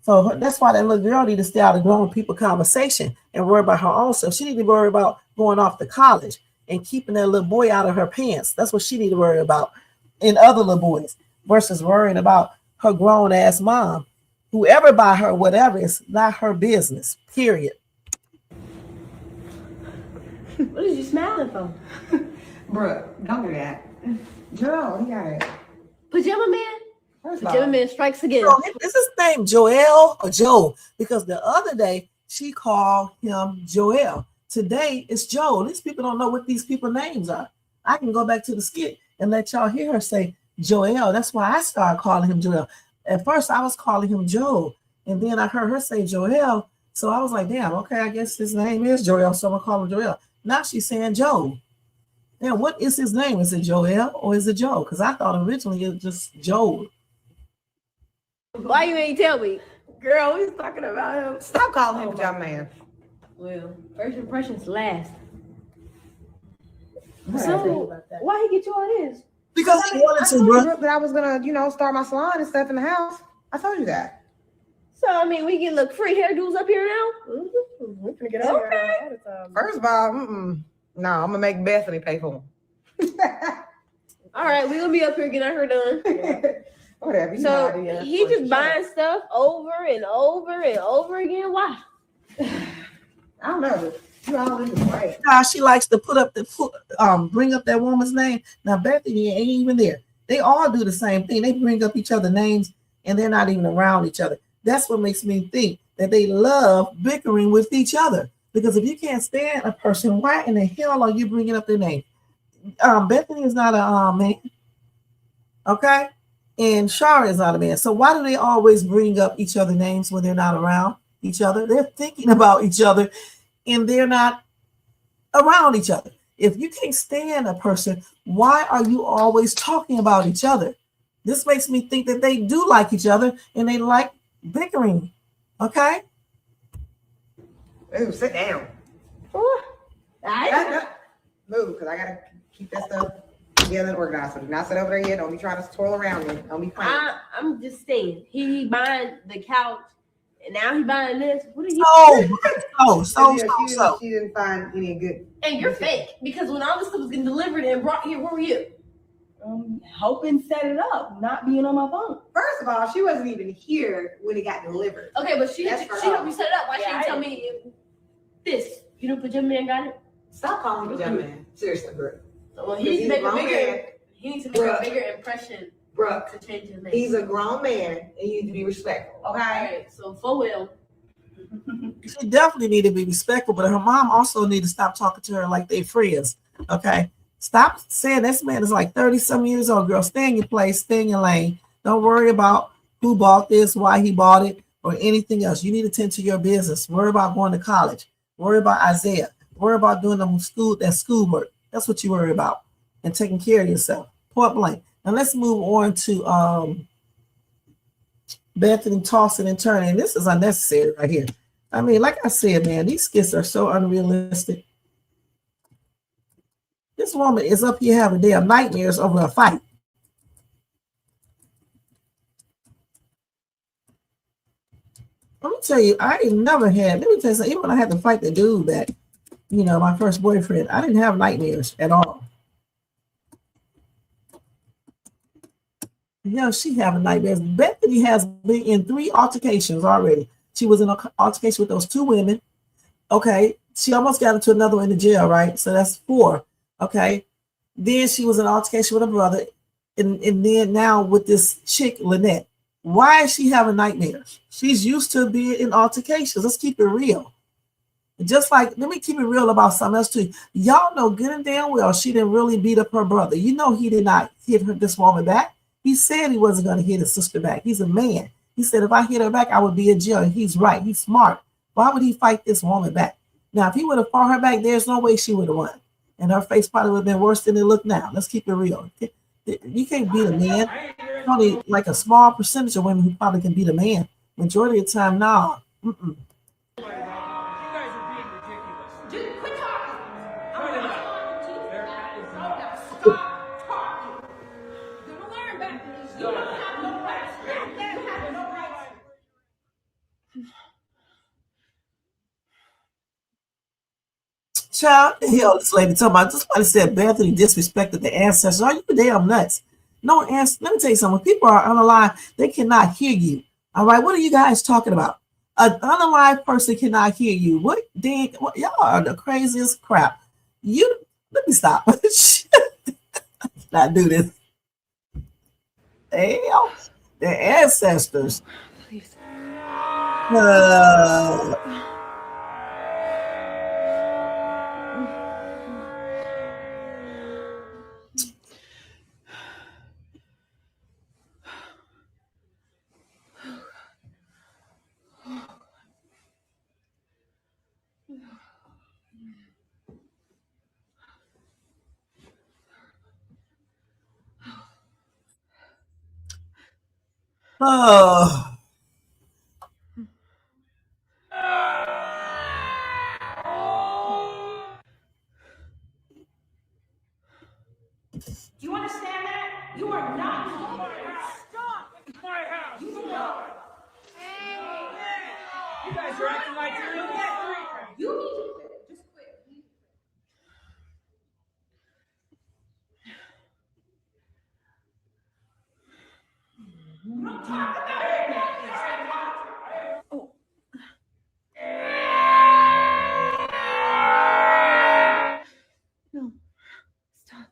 Speaker 3: So that's why that little girl need to stay out of grown people conversation and worry about her own self. She need to worry about going off to college and keeping that little boy out of her pants. That's what she need to worry about, and other little boys, versus worrying about her grown ass mom. Whoever buy her whatever is not her business, period.
Speaker 10: What is you smiling for?
Speaker 6: Brooke, don't do that. Joel, he got it.
Speaker 10: Pajama Man?
Speaker 6: First of all,
Speaker 10: Pajama Man strikes again.
Speaker 3: So is his name Joel or Joe? Because the other day she called him Joel. Today it's Joe. These people don't know what these people's names are. I can go back to the skit and let y'all hear her say Joel. That's why I started calling him Joel. At first I was calling him Joe, and then I heard her say Joel. So I was like, damn, okay, I guess his name is Joel, so I'm gonna call him Joel. Now she's saying Joe. Now, what is his name? Is it Joel or is it Joe? Because I thought originally it was just Joe.
Speaker 10: Why you ain't tell me?
Speaker 8: Girl, we was talking about him.
Speaker 6: stop calling him Pajama Man.
Speaker 10: Well, first impressions last.
Speaker 8: So, why he get you all this?
Speaker 3: Because he wanted
Speaker 6: I
Speaker 3: to,
Speaker 6: told you,
Speaker 3: bro.
Speaker 6: Brooke, that I was gonna, start my salon and stuff in the house. I told you that.
Speaker 10: So, I mean, we can look free hairdos up here now?
Speaker 8: We're gonna get out here all the time.
Speaker 6: First of all, no, I'm gonna make Bethany pay for them.
Speaker 10: All right, we're going to be up here getting our hair done.
Speaker 6: Whatever. You know
Speaker 10: So,
Speaker 6: how to do that.
Speaker 10: he just buying stuff over and over and over again? Why?
Speaker 6: I don't know. You all in the way.
Speaker 3: Now she likes to bring up that woman's name. Now Bethany ain't even there. They all do the same thing. They bring up each other's names and they're not even around each other. That's what makes me think that they love bickering with each other. Because if you can't stand a person, why in the hell are you bringing up their name? Bethany is not a man, okay? And Sharra is not a man. So why do they always bring up each other's names when they're not around each other? They're thinking about each other and they're not around each other. If you can't stand a person, why are you always talking about each other? This makes me think that they do like each other and they like bickering, okay?
Speaker 6: Ooh, sit down. Move, because I got to keep that stuff together and organized. So do not sit over there yet. Don't be trying to twirl around me. Don't be playing.
Speaker 10: I'm just saying, he buying the couch, and now he buying this. What are you?
Speaker 6: She didn't find any good.
Speaker 10: And you're fake, because when all this stuff was getting delivered and brought here, where were you?
Speaker 8: Helping set it up, not being on my phone.
Speaker 6: First of all, she wasn't even here when it got delivered.
Speaker 10: Okay, but she helped you set it up. Why she didn't tell me this? You know, Pajama Man got it.
Speaker 6: Stop calling me Pajama Man. Seriously, Brooke.
Speaker 10: Well, he needs to make a bigger. He needs to make a bigger impression.
Speaker 6: Brooke,
Speaker 10: to change his name.
Speaker 6: He's a grown man, and you need to be respectful. Okay.
Speaker 10: All right. So for Will.
Speaker 3: She definitely need to be respectful, but her mom also need to stop talking to her like they friends. Okay. Stop saying this man is like 30-some years old, girl. Stay in your place, stay in your lane. Don't worry about who bought this, why he bought it, or anything else. You need to tend to your business. Worry about going to college. Worry about Isaiah. Worry about doing that schoolwork. That's what you worry about. And taking care of yourself. Point blank. Now let's move on to Bethany tossing and turning. This is unnecessary right here. I mean, like I said, man, these skits are so unrealistic. This woman is up here having damn nightmares over a fight. Let me tell you, I ain't never had, let me tell you something, even when I had to fight the dude that, you know, my first boyfriend, I didn't have nightmares at all. Yeah, she having nightmares. Bethany has been in 3 altercations already. She was in an altercation with those 2 women. Okay. She almost got into another one in the jail, right? So that's 4. Okay. Then she was in an altercation with her brother. And then now with this chick, Lynette. Why is she having nightmares? She's used to being in altercations. Let's keep it real. Just like, let me keep it real about something else too. Y'all know good and damn well she didn't really beat up her brother. You know he did not hit this woman back. He said he wasn't going to hit his sister back. He's a man. He said, if I hit her back, I would be in jail. And he's right. He's smart. Why would he fight this woman back? Now, if he would have fought her back, there's no way she would have won. And her face probably would have been worse than it looked now. Let's keep it real. You can't beat a man. Only like a small percentage of women who probably can beat a man. Majority of the time, nah. Mm-mm. Child, the hell this lady talking about? Somebody said Bethany disrespected the ancestors. Are you damn nuts? No answer. Let me tell you something. When people are unalive, they cannot hear you. All right, what are you guys talking about? An unalive person cannot hear you. What y'all are the craziest crap. Let me stop. Not do this. Hell, their ancestors.
Speaker 10: Please.
Speaker 3: Oh.
Speaker 2: Do you understand that? You are not my house. Stop! It's my house. You stop. You guys are acting like you're in the street. You need to quit. Just quit. I'm talking about it. Oh.
Speaker 10: No. Stop.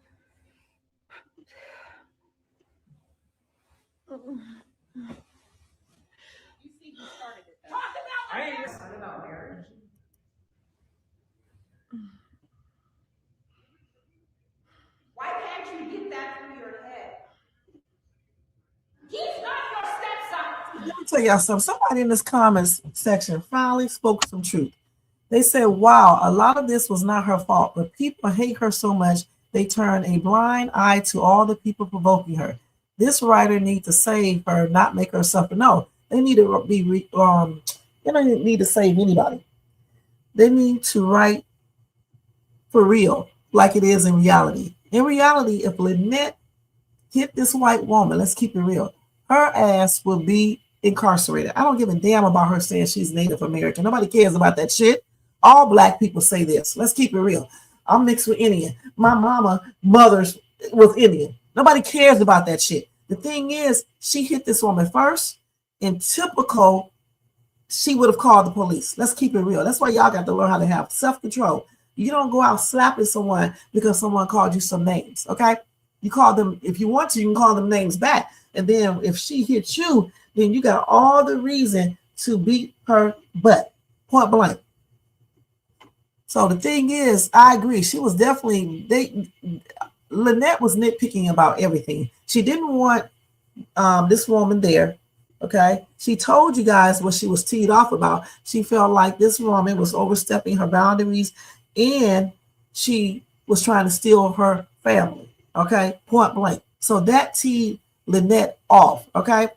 Speaker 2: You see who started it. Talk about
Speaker 3: tell y'all something. Somebody in this comments section finally spoke some truth. They said, wow, a lot of this was not her fault, but people hate her so much they turn a blind eye to all the people provoking her. This writer needs to save her, not make her suffer. No, they need to be, they don't need to save anybody. They need to write for real, like it is in reality. In reality, if Lynette hit this white woman, let's keep it real, her ass will be incarcerated. I don't give a damn about her saying she's Native American. Nobody cares about that shit. All black people say this. Let's keep it real. I'm mixed with Indian. My mother's was Indian. Nobody cares about that shit. The thing is, she hit this woman first. In typical, she would have called the police. Let's keep it real. That's why y'all got to learn how to have self-control. You don't go out slapping someone because someone called you some names, okay? You call them, if you want to, you can call them names back. And then if she hits you, then you got all the reason to beat her butt, point blank. So the thing is, I agree. She was definitely, Lynette was nitpicking about everything. She didn't want this woman there, okay? She told you guys what she was teed off about. She felt like this woman was overstepping her boundaries and she was trying to steal her family, okay? Point blank. So that teed Lynette off, okay?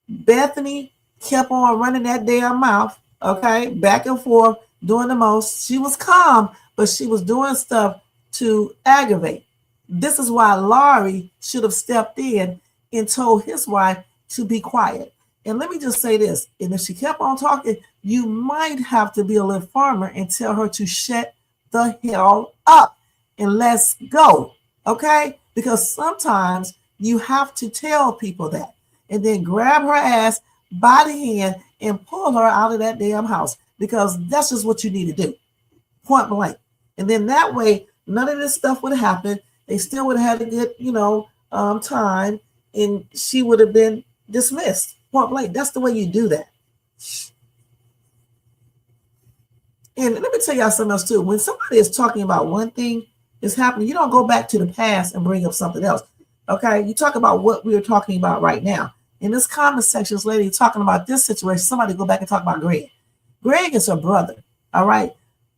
Speaker 3: Bethany kept on running that damn mouth, okay? Back and forth, doing the most. She was calm, but she was doing stuff to aggravate. This is why Laurie should have stepped in and told his wife to be quiet. And let me just say this, and if she kept on talking, you might have to be a little firmer and tell her to shut the hell up and let's go, okay? Because sometimes you have to tell people that and then grab her ass by the hand and pull her out of that damn house, because that's just what you need to do, point blank. And then that way, none of this stuff would happen. They still would have had a good, time, and she would have been dismissed, point blank. That's the way you do that. And let me tell y'all something else too. When somebody is talking about one thing is happening, you don't go back to the past and bring up something else. Okay, you talk about what we are talking about right now. In this comment section, this lady talking about this situation, somebody go back and talk about Greg. Greg is her brother, all right?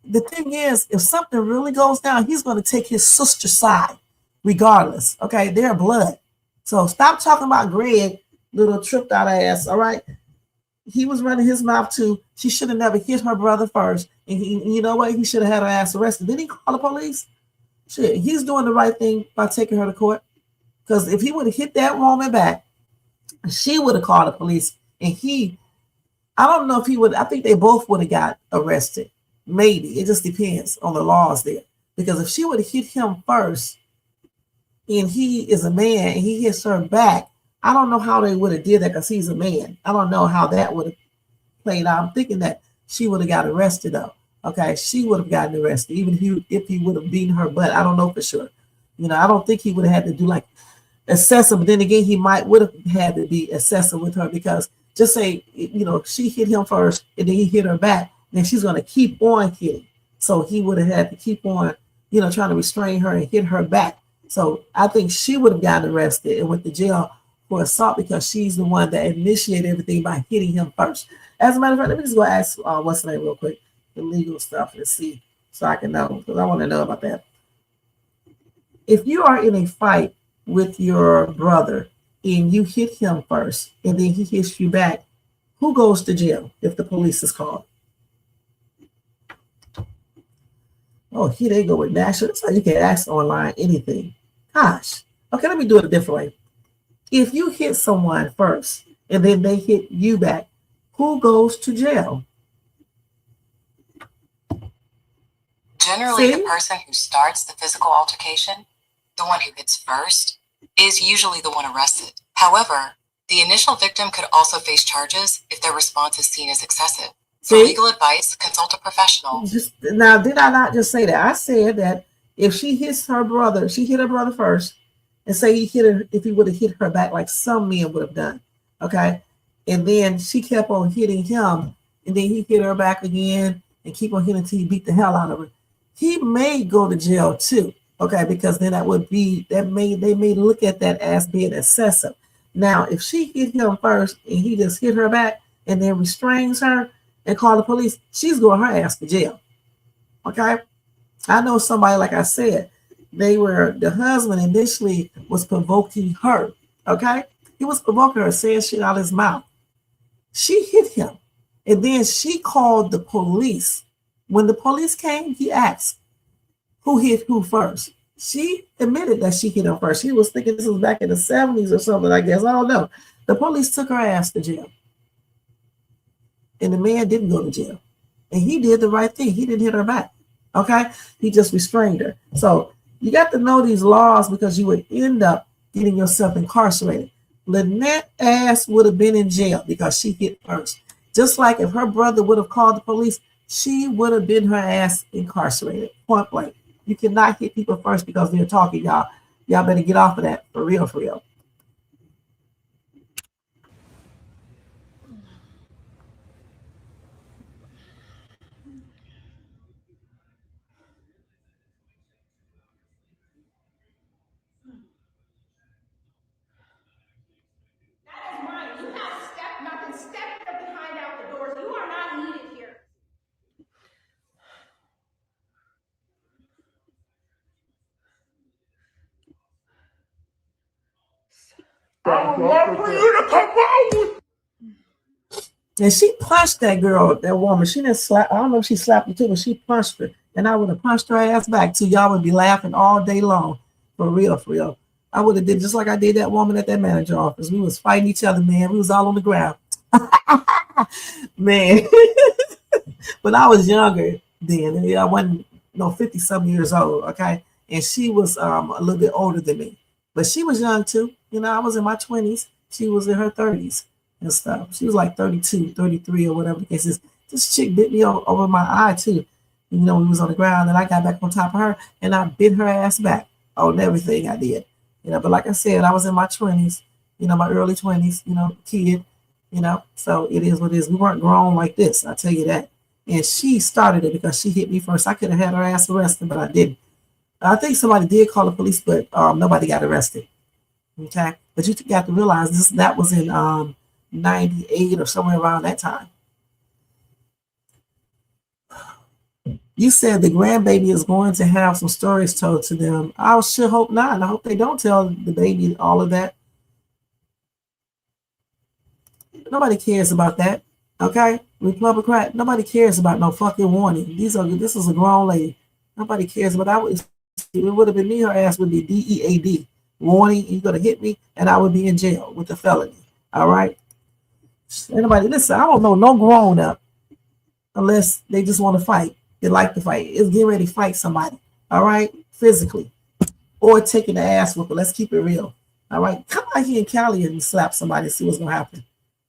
Speaker 3: The thing is, if something really goes down, he's going to take his sister's side regardless, okay? They're blood. So stop talking about Greg, little tripped out ass, all right? He was running his mouth too. She should have never hit her brother first. And you know what? He should have had her ass arrested. Didn't he call the police? Shit, he's doing the right thing by taking her to court. Because if he would have hit that woman back, she would have called the police. And I don't know if he would, I think they both would have got arrested. Maybe. It just depends on the laws there. Because if she would have hit him first, and he is a man, and he hits her back, I don't know how they would have did that because he's a man. I don't know how that would have played out. I'm thinking that she would have got arrested though. Okay, she would have gotten arrested, even if he would have beaten her butt. I don't know for sure. You know, I don't think he would have had to do like excessive, but then again, he would have had to be excessive with her, because just say, you know, she hit him first and then he hit her back, then she's going to keep on hitting. So he would have had to keep on, you know, trying to restrain her and hit her back. So I think she would have gotten arrested and went to jail for assault, because she's the one that initiated everything by hitting him first. As a matter of fact, let me just go ask what's the name real quick, the legal stuff, and see, so I can know, because I want to know about that. If you are in a fight with your brother and you hit him first and then he hits you back, who goes to jail if the police is called? Oh, here they go with national. That's why you can ask online anything. Gosh. Okay, let me do it a different way. If you hit someone first and then they hit you back, who goes to jail?
Speaker 12: Generally, the person who starts the physical altercation, the one who hits first, is usually the one arrested. However, the initial victim could also face charges if their response is seen as excessive. For legal advice, consult a professional.
Speaker 3: Now, did I not just say that? I said that if she hits her brother, she hit her brother first, and say he hit her, if he would have hit her back like some men would have done, okay? And then she kept on hitting him, and then he hit her back again and keep on hitting until he beat the hell out of her. He may go to jail too, okay? Because then that would be, they may look at that as being excessive. Now, if she hit him first and he just hit her back, and then restrains her and call the police, she's going her ass to jail. Okay? I know somebody, like I said, the husband initially was provoking her. Okay? He was provoking her, saying shit out of his mouth. She hit him. And then she called the police. When the police came, he asked, who hit who first? She admitted that she hit him first. She was thinking this was back in the 70s or something, I guess. I don't know. The police took her ass to jail. And the man didn't go to jail. And he did the right thing. He didn't hit her back. Okay? He just restrained her. So you got to know these laws because you would end up getting yourself incarcerated. Lynette ass would have been in jail because she hit first. Just like if her brother would have called the police, she would have been her ass incarcerated. Point blank. You cannot hit people first because they're talking, y'all. Y'all better get off of that for real, for real. And she punched that girl, that woman. She didn't slap. I don't know if she slapped her too, but she punched her. And I would have punched her ass back too. Y'all would be laughing all day long. For real, for real. I would have did just like I did that woman at that manager office. We was fighting each other, man. We was all on the ground. Man. But I was younger then. I wasn't 50-something years old, okay? And she was a little bit older than me. But she was young too. I was in my 20s. She was in her 30s and stuff. She was like 32, 33 or whatever the case is. This chick bit me over my eye too. We was on the ground and I got back on top of her and I bit her ass back on everything I did. But like I said, I was in my 20s, my early 20s, kid, so it is what it is. We weren't grown like this, I tell you that. And she started it because she hit me first. I could have had her ass arrested, but I didn't. I think somebody did call the police, but nobody got arrested. Okay, but you got to realize that was in 98 or somewhere around that time. You said the grandbaby is going to have some stories told to them. I sure hope not. And I hope they don't tell the baby all of that. Nobody cares about that. Okay? Republican, nobody cares about no fucking warning. This is a grown lady. Nobody cares about that. It would have been me, her ass would be DEAD. Warning, you're gonna hit me, and I would be in jail with a felony. All right. Anybody, listen, I don't know no grown up unless they just want to fight. They like to fight. It's getting ready to fight somebody. All right, physically, or taking the ass whooping. Let's keep it real. All right, come out here in Cali and slap somebody and see what's gonna happen.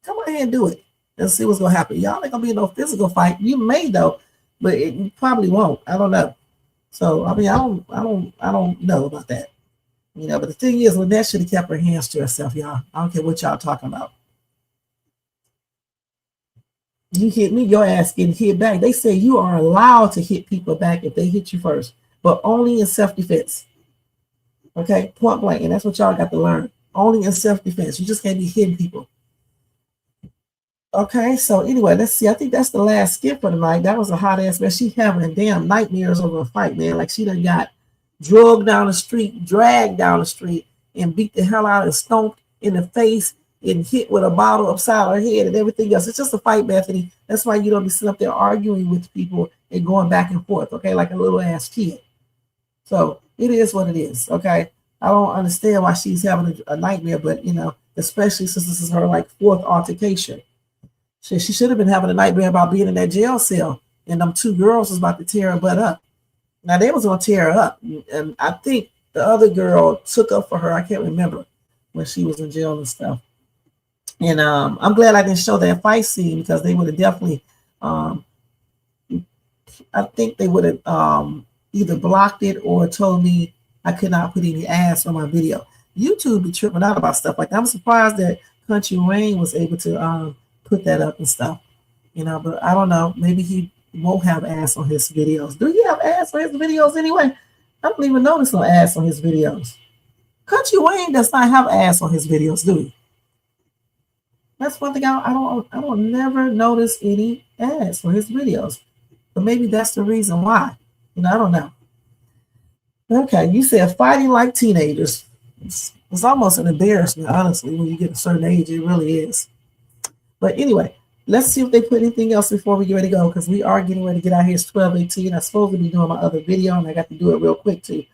Speaker 3: Come out here and do it and see what's gonna happen. Y'all ain't gonna be in no physical fight. You may though, but you probably won't. I don't know. So I mean, I don't know about that. But the thing is, Lynette should have kept her hands to herself, y'all. I don't care what y'all talking about. You hit me, your ass getting hit back. They say you are allowed to hit people back if they hit you first, but only in self-defense. Okay, point blank, and that's what y'all got to learn. Only in self-defense. You just can't be hitting people. Okay, so anyway, let's see. I think that's the last skip for tonight. That was a hot ass man. She having damn nightmares over a fight, man. Like she done got drugged down the street, dragged down the street, and beat the hell out and stomped in the face and hit with a bottle upside her head and everything else. It's just a fight, Bethany. That's why you don't be sitting up there arguing with people and going back and forth, okay, like a little ass kid. So it is what it is, okay? I don't understand why she's having a nightmare, but, especially since this is her, like, fourth altercation. She should have been having a nightmare about being in that jail cell, and them two girls was about to tear her butt up. Now, they was going to tear her up, and I think the other girl took up for her. I can't remember when she was in jail and stuff. And I'm glad I didn't show that fight scene because they would have definitely, I think they would have either blocked it or told me I could not put any ads on my video. YouTube be tripping out about stuff like that. I'm surprised that Country Wayne was able to put that up and stuff, but I don't know. Maybe he won't have ads on his videos. Do he have ads on his videos anyway? I don't even notice no ads on his videos. Country Wayne does not have ads on his videos, do he? That's one thing I don't never notice any ads for his videos. But maybe that's the reason why. I don't know. Okay, you said fighting like teenagers. It's almost an embarrassment, honestly, when you get a certain age. It really is. But anyway, let's see if they put anything else before we get ready to go, because we are getting ready to get out here. It's 12:18. I'm supposed to be doing my other video, and I got to do it real quick too,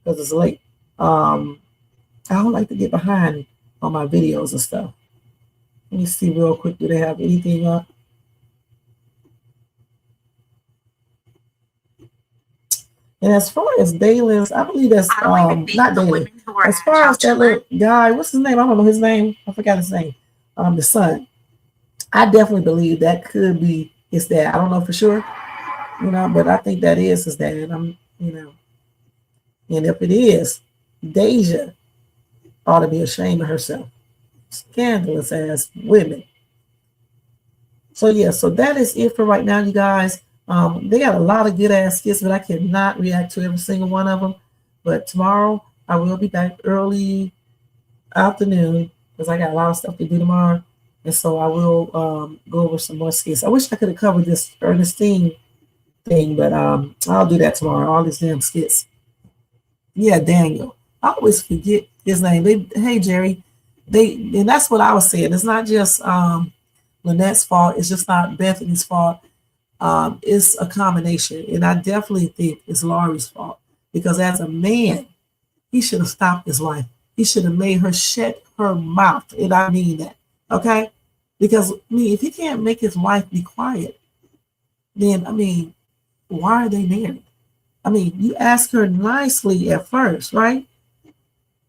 Speaker 3: because it's late. I don't like to get behind on my videos and stuff. Let me see real quick. Do they have anything up? And as far as Dalen's, I believe that's not Dalen. As far as that little guy, what's his name? I don't know his name. I forgot his name. The son. I definitely believe that could be his dad. I don't know for sure, but I think that is his dad. And if it is, Deja ought to be ashamed of herself. Scandalous ass women. So yeah, so that is it for right now, you guys. They got a lot of good ass skits, but I cannot react to every single one of them. But tomorrow I will be back early afternoon because I got a lot of stuff to do tomorrow. And so I will go over some more skits. I wish I could have covered this Ernestine thing, but I'll do that tomorrow. All these damn skits. Yeah, Daniel. I always forget his name. Hey Jerry. And that's what I was saying. It's not just Lynette's fault. It's just not Bethany's fault. It's a combination. And I definitely think it's Laurie's fault. Because as a man, he should have stopped his wife. He should have made her shut her mouth. And I mean that. Okay? Because, if he can't make his wife be quiet, then, why are they married? You ask her nicely at first, right?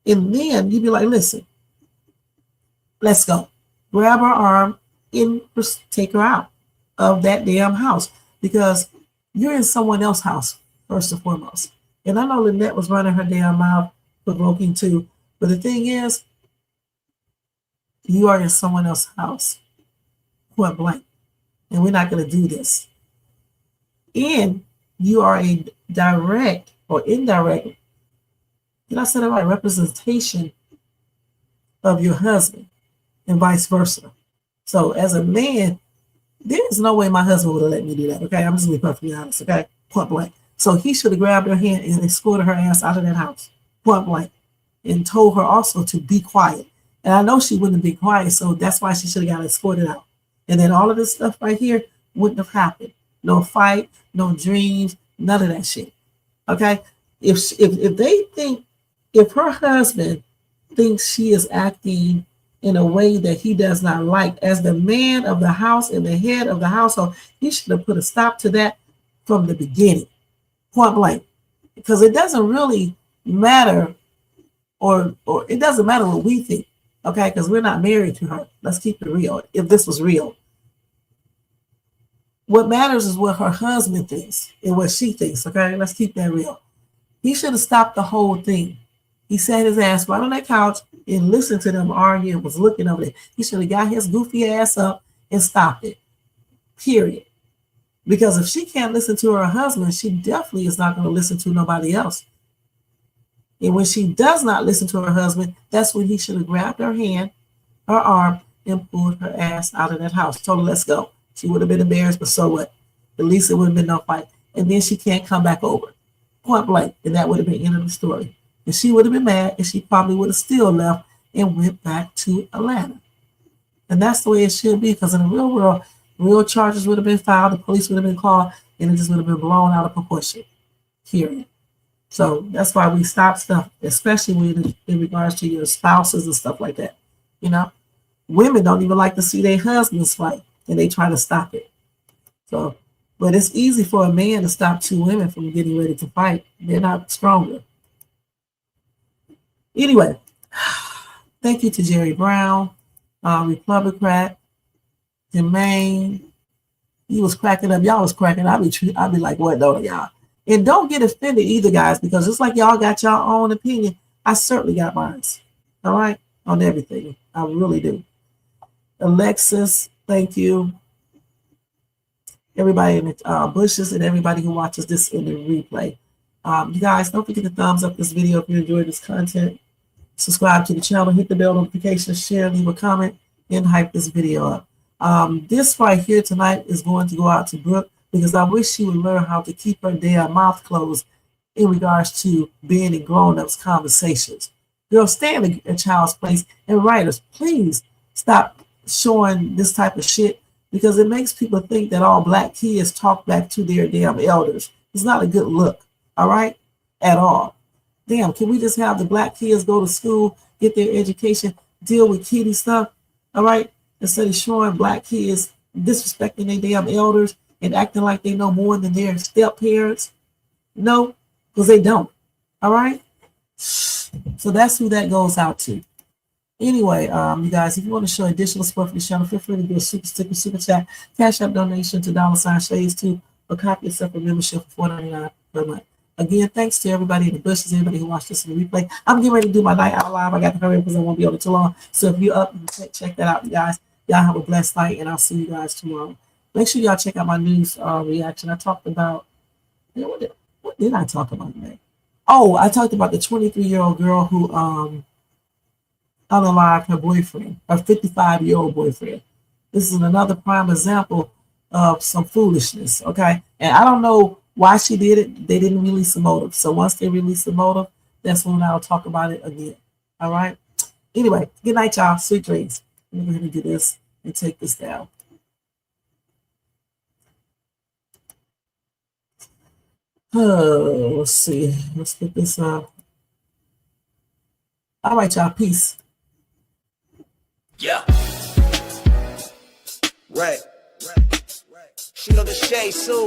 Speaker 3: And then you be like, listen, let's go. Grab her arm and take her out of that damn house. Because you're in someone else's house, first and foremost. And I know Lynette was running her damn mouth, provoking too. But the thing is, you are in someone else's house, point blank, and we're not going to do this. And you are a direct or indirect, did I say that right, representation of your husband and vice versa. So as a man, there's no way my husband would have let me do that, okay? I'm just going to be perfectly honest, okay? Point blank. So he should have grabbed her hand and escorted her ass out of that house, point blank, and told her also to be quiet. And I know she wouldn't be quiet, so that's why she should have got escorted out. And then all of this stuff right here wouldn't have happened. No fight, no dreams, none of that shit. Okay? If they think, if her husband thinks she is acting in a way that he does not like, as the man of the house and the head of the household, he should have put a stop to that from the beginning. Point blank. Because it doesn't really matter, or it doesn't matter what we think. Okay, because we're not married to her. Let's keep it real. If this was real, what matters is what her husband thinks and what she thinks. Okay, let's keep that real. He should have stopped the whole thing. He sat his ass right on that couch and listened to them argue and was looking over there. He should have got his goofy ass up and stopped it. Period. Because if she can't listen to her husband, she definitely is not going to listen to nobody else. And when she does not listen to her husband, that's when he should have grabbed her hand, her arm, and pulled her ass out of that house. Told her, let's go. She would have been embarrassed, but so what? At least it would have been no fight. And then she can't come back over. Point blank. And that would have been the end of the story. And she would have been mad, and she probably would have still left and went back to Atlanta. And that's the way it should be, because in the real world, real charges would have been filed, the police would have been called, and it just would have been blown out of proportion. Period. So that's why we stop stuff, especially when in regards to your spouses and stuff like that. Women don't even like to see their husbands fight, and they try to stop it. So, but it's easy for a man to stop two women from getting ready to fight. They're not stronger. Anyway, thank you to Jerry Brown, Republican, Jermaine. He was cracking up. Y'all was cracking up. I'd be like, what though, y'all? And don't get offended either, guys, because just like y'all got your own opinion, I certainly got mine. All right? On everything. I really do. Alexis, thank you. Everybody in the bushes and everybody who watches this in the replay. You guys, don't forget to thumbs up this video if you enjoyed this content. Subscribe to the channel, hit the bell notification, share, leave a comment, and hype this video up. This right here tonight is going to go out to Brooke because I wish she would learn how to keep her damn mouth closed in regards to being in grown-ups conversations. Girl, stay in a child's place. And writers, please stop showing this type of shit because it makes people think that all black kids talk back to their damn elders. It's not a good look, all right, at all. Damn, can we just have the black kids go to school, get their education, deal with kiddie stuff, all right, instead of showing black kids disrespecting their damn elders and acting like they know more than their step parents? No, because they don't, all right? So that's who that goes out to. Anyway, you guys, if you want to show additional support for the channel, feel free to do a super sticker, super chat, cash app donation to $Shades2, or copy yourself a membership for $4.99 per month. Again, thanks to everybody in the bushes, everybody who watched this in the replay. I'm getting ready to do my night out live. I got to hurry because I won't be on it too long. So if you're up, check that out, you guys. Y'all have a blessed night, and I'll see you guys tomorrow. Make sure y'all check out my news reaction. I talked about, what did I talk about today? Oh, I talked about the 23-year-old girl who unalived her boyfriend, her 55-year-old boyfriend. This is another prime example of some foolishness, okay? And I don't know why she did it. They didn't release the motive. So once they release the motive, that's when I'll talk about it again, all right? Anyway, good night, y'all. Sweet dreams. Let me go ahead and do this and take this down. Oh, let's see. Let's get this up. All right, y'all. Peace.
Speaker 1: Yeah. Right. She know the shade, Sue.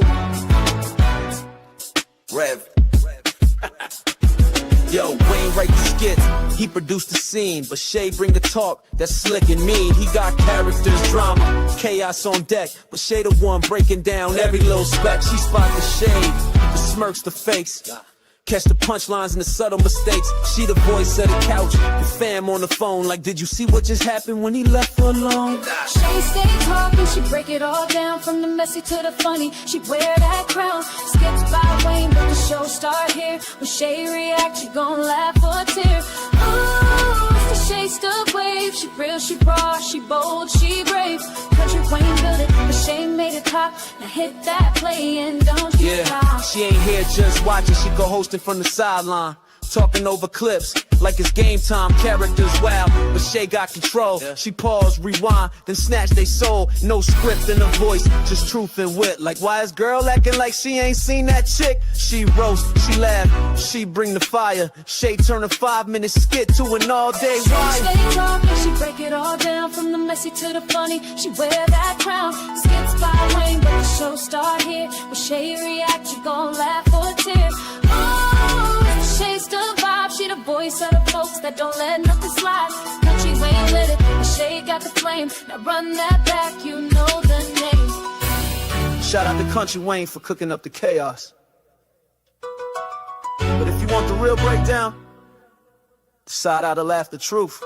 Speaker 1: Rev. Yo, Wayne write the skits, he produced the scene, but Shay bring the talk that's slick and mean. He got characters, drama, chaos on deck, but Shay the one breaking down every little speck. She spot the shade, the smirks, the fakes, catch the punchlines and the subtle mistakes. She the voice of the couch, the fam on the phone, like, did you see what just happened when he left her alone?
Speaker 2: She stay talking, she break it all down, from the messy to the funny. She wear that crown, skips by Wayne, but the show start here. When Shay react, she gon' laugh or tear. Ooh, it's the Shay stuff wave. She real, she raw, she bold, she brave. Country Wayne built it, but Shay made it pop. Now hit that play and don't you stop.
Speaker 1: She ain't here just watching, she go hosting from the sideline, talking over clips like it's game time. Characters wild, but Shay got control. She pause, rewind, then snatch they soul. No script in her voice, just truth and wit. Like, why is girl acting like she ain't seen that chick? She roast, she laugh, she bring the fire. Shay turn a 5-minute skit to an all-day
Speaker 2: ride. She stay talking, she break it all down, from the messy to the funny. She wear that crown, skips by Wayne, but the show start here. When Shay react, you gon' laugh or tear. Shay's the vibe, she the voice of the folks that don't let nothing slide. Country Wayne lit it, and Shay got the flame. Now run that back, you know the name.
Speaker 1: Shout out to Country Wayne for cooking up the chaos. But if you want the real breakdown, decide how to laugh the truth.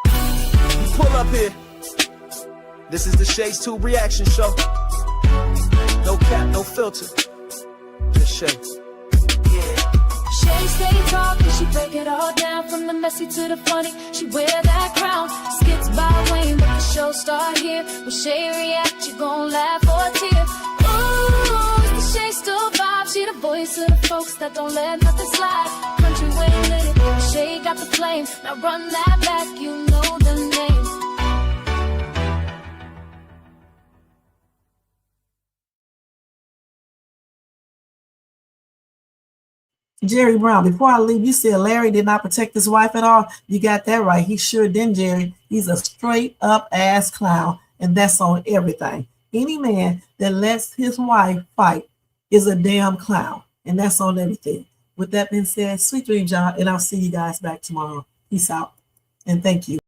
Speaker 1: You pull up here. This is the Shades2 reaction show. No cap, no filter. Just Shay.
Speaker 2: Shay stay talking, she break it all down, from the messy to the funny. She wear that crown, skips by Wayne, but the show start here. When Shay react, you gon' laugh or tear. Ooh, it's the Shay still vibe, she the voice of the folks that don't let nothing slide. Country Wayne lit it, Shay got the flame. Now run that back, you know the name.
Speaker 3: Jerry Brown, before I leave, you said Larry did not protect his wife at all. You got that right. He sure didn't, Jerry. He's a straight up ass clown, and that's on everything. Any man that lets his wife fight is a damn clown, and that's on everything. With that being said, sweet dreams, y'all, and I'll see you guys back tomorrow. Peace out, and thank you.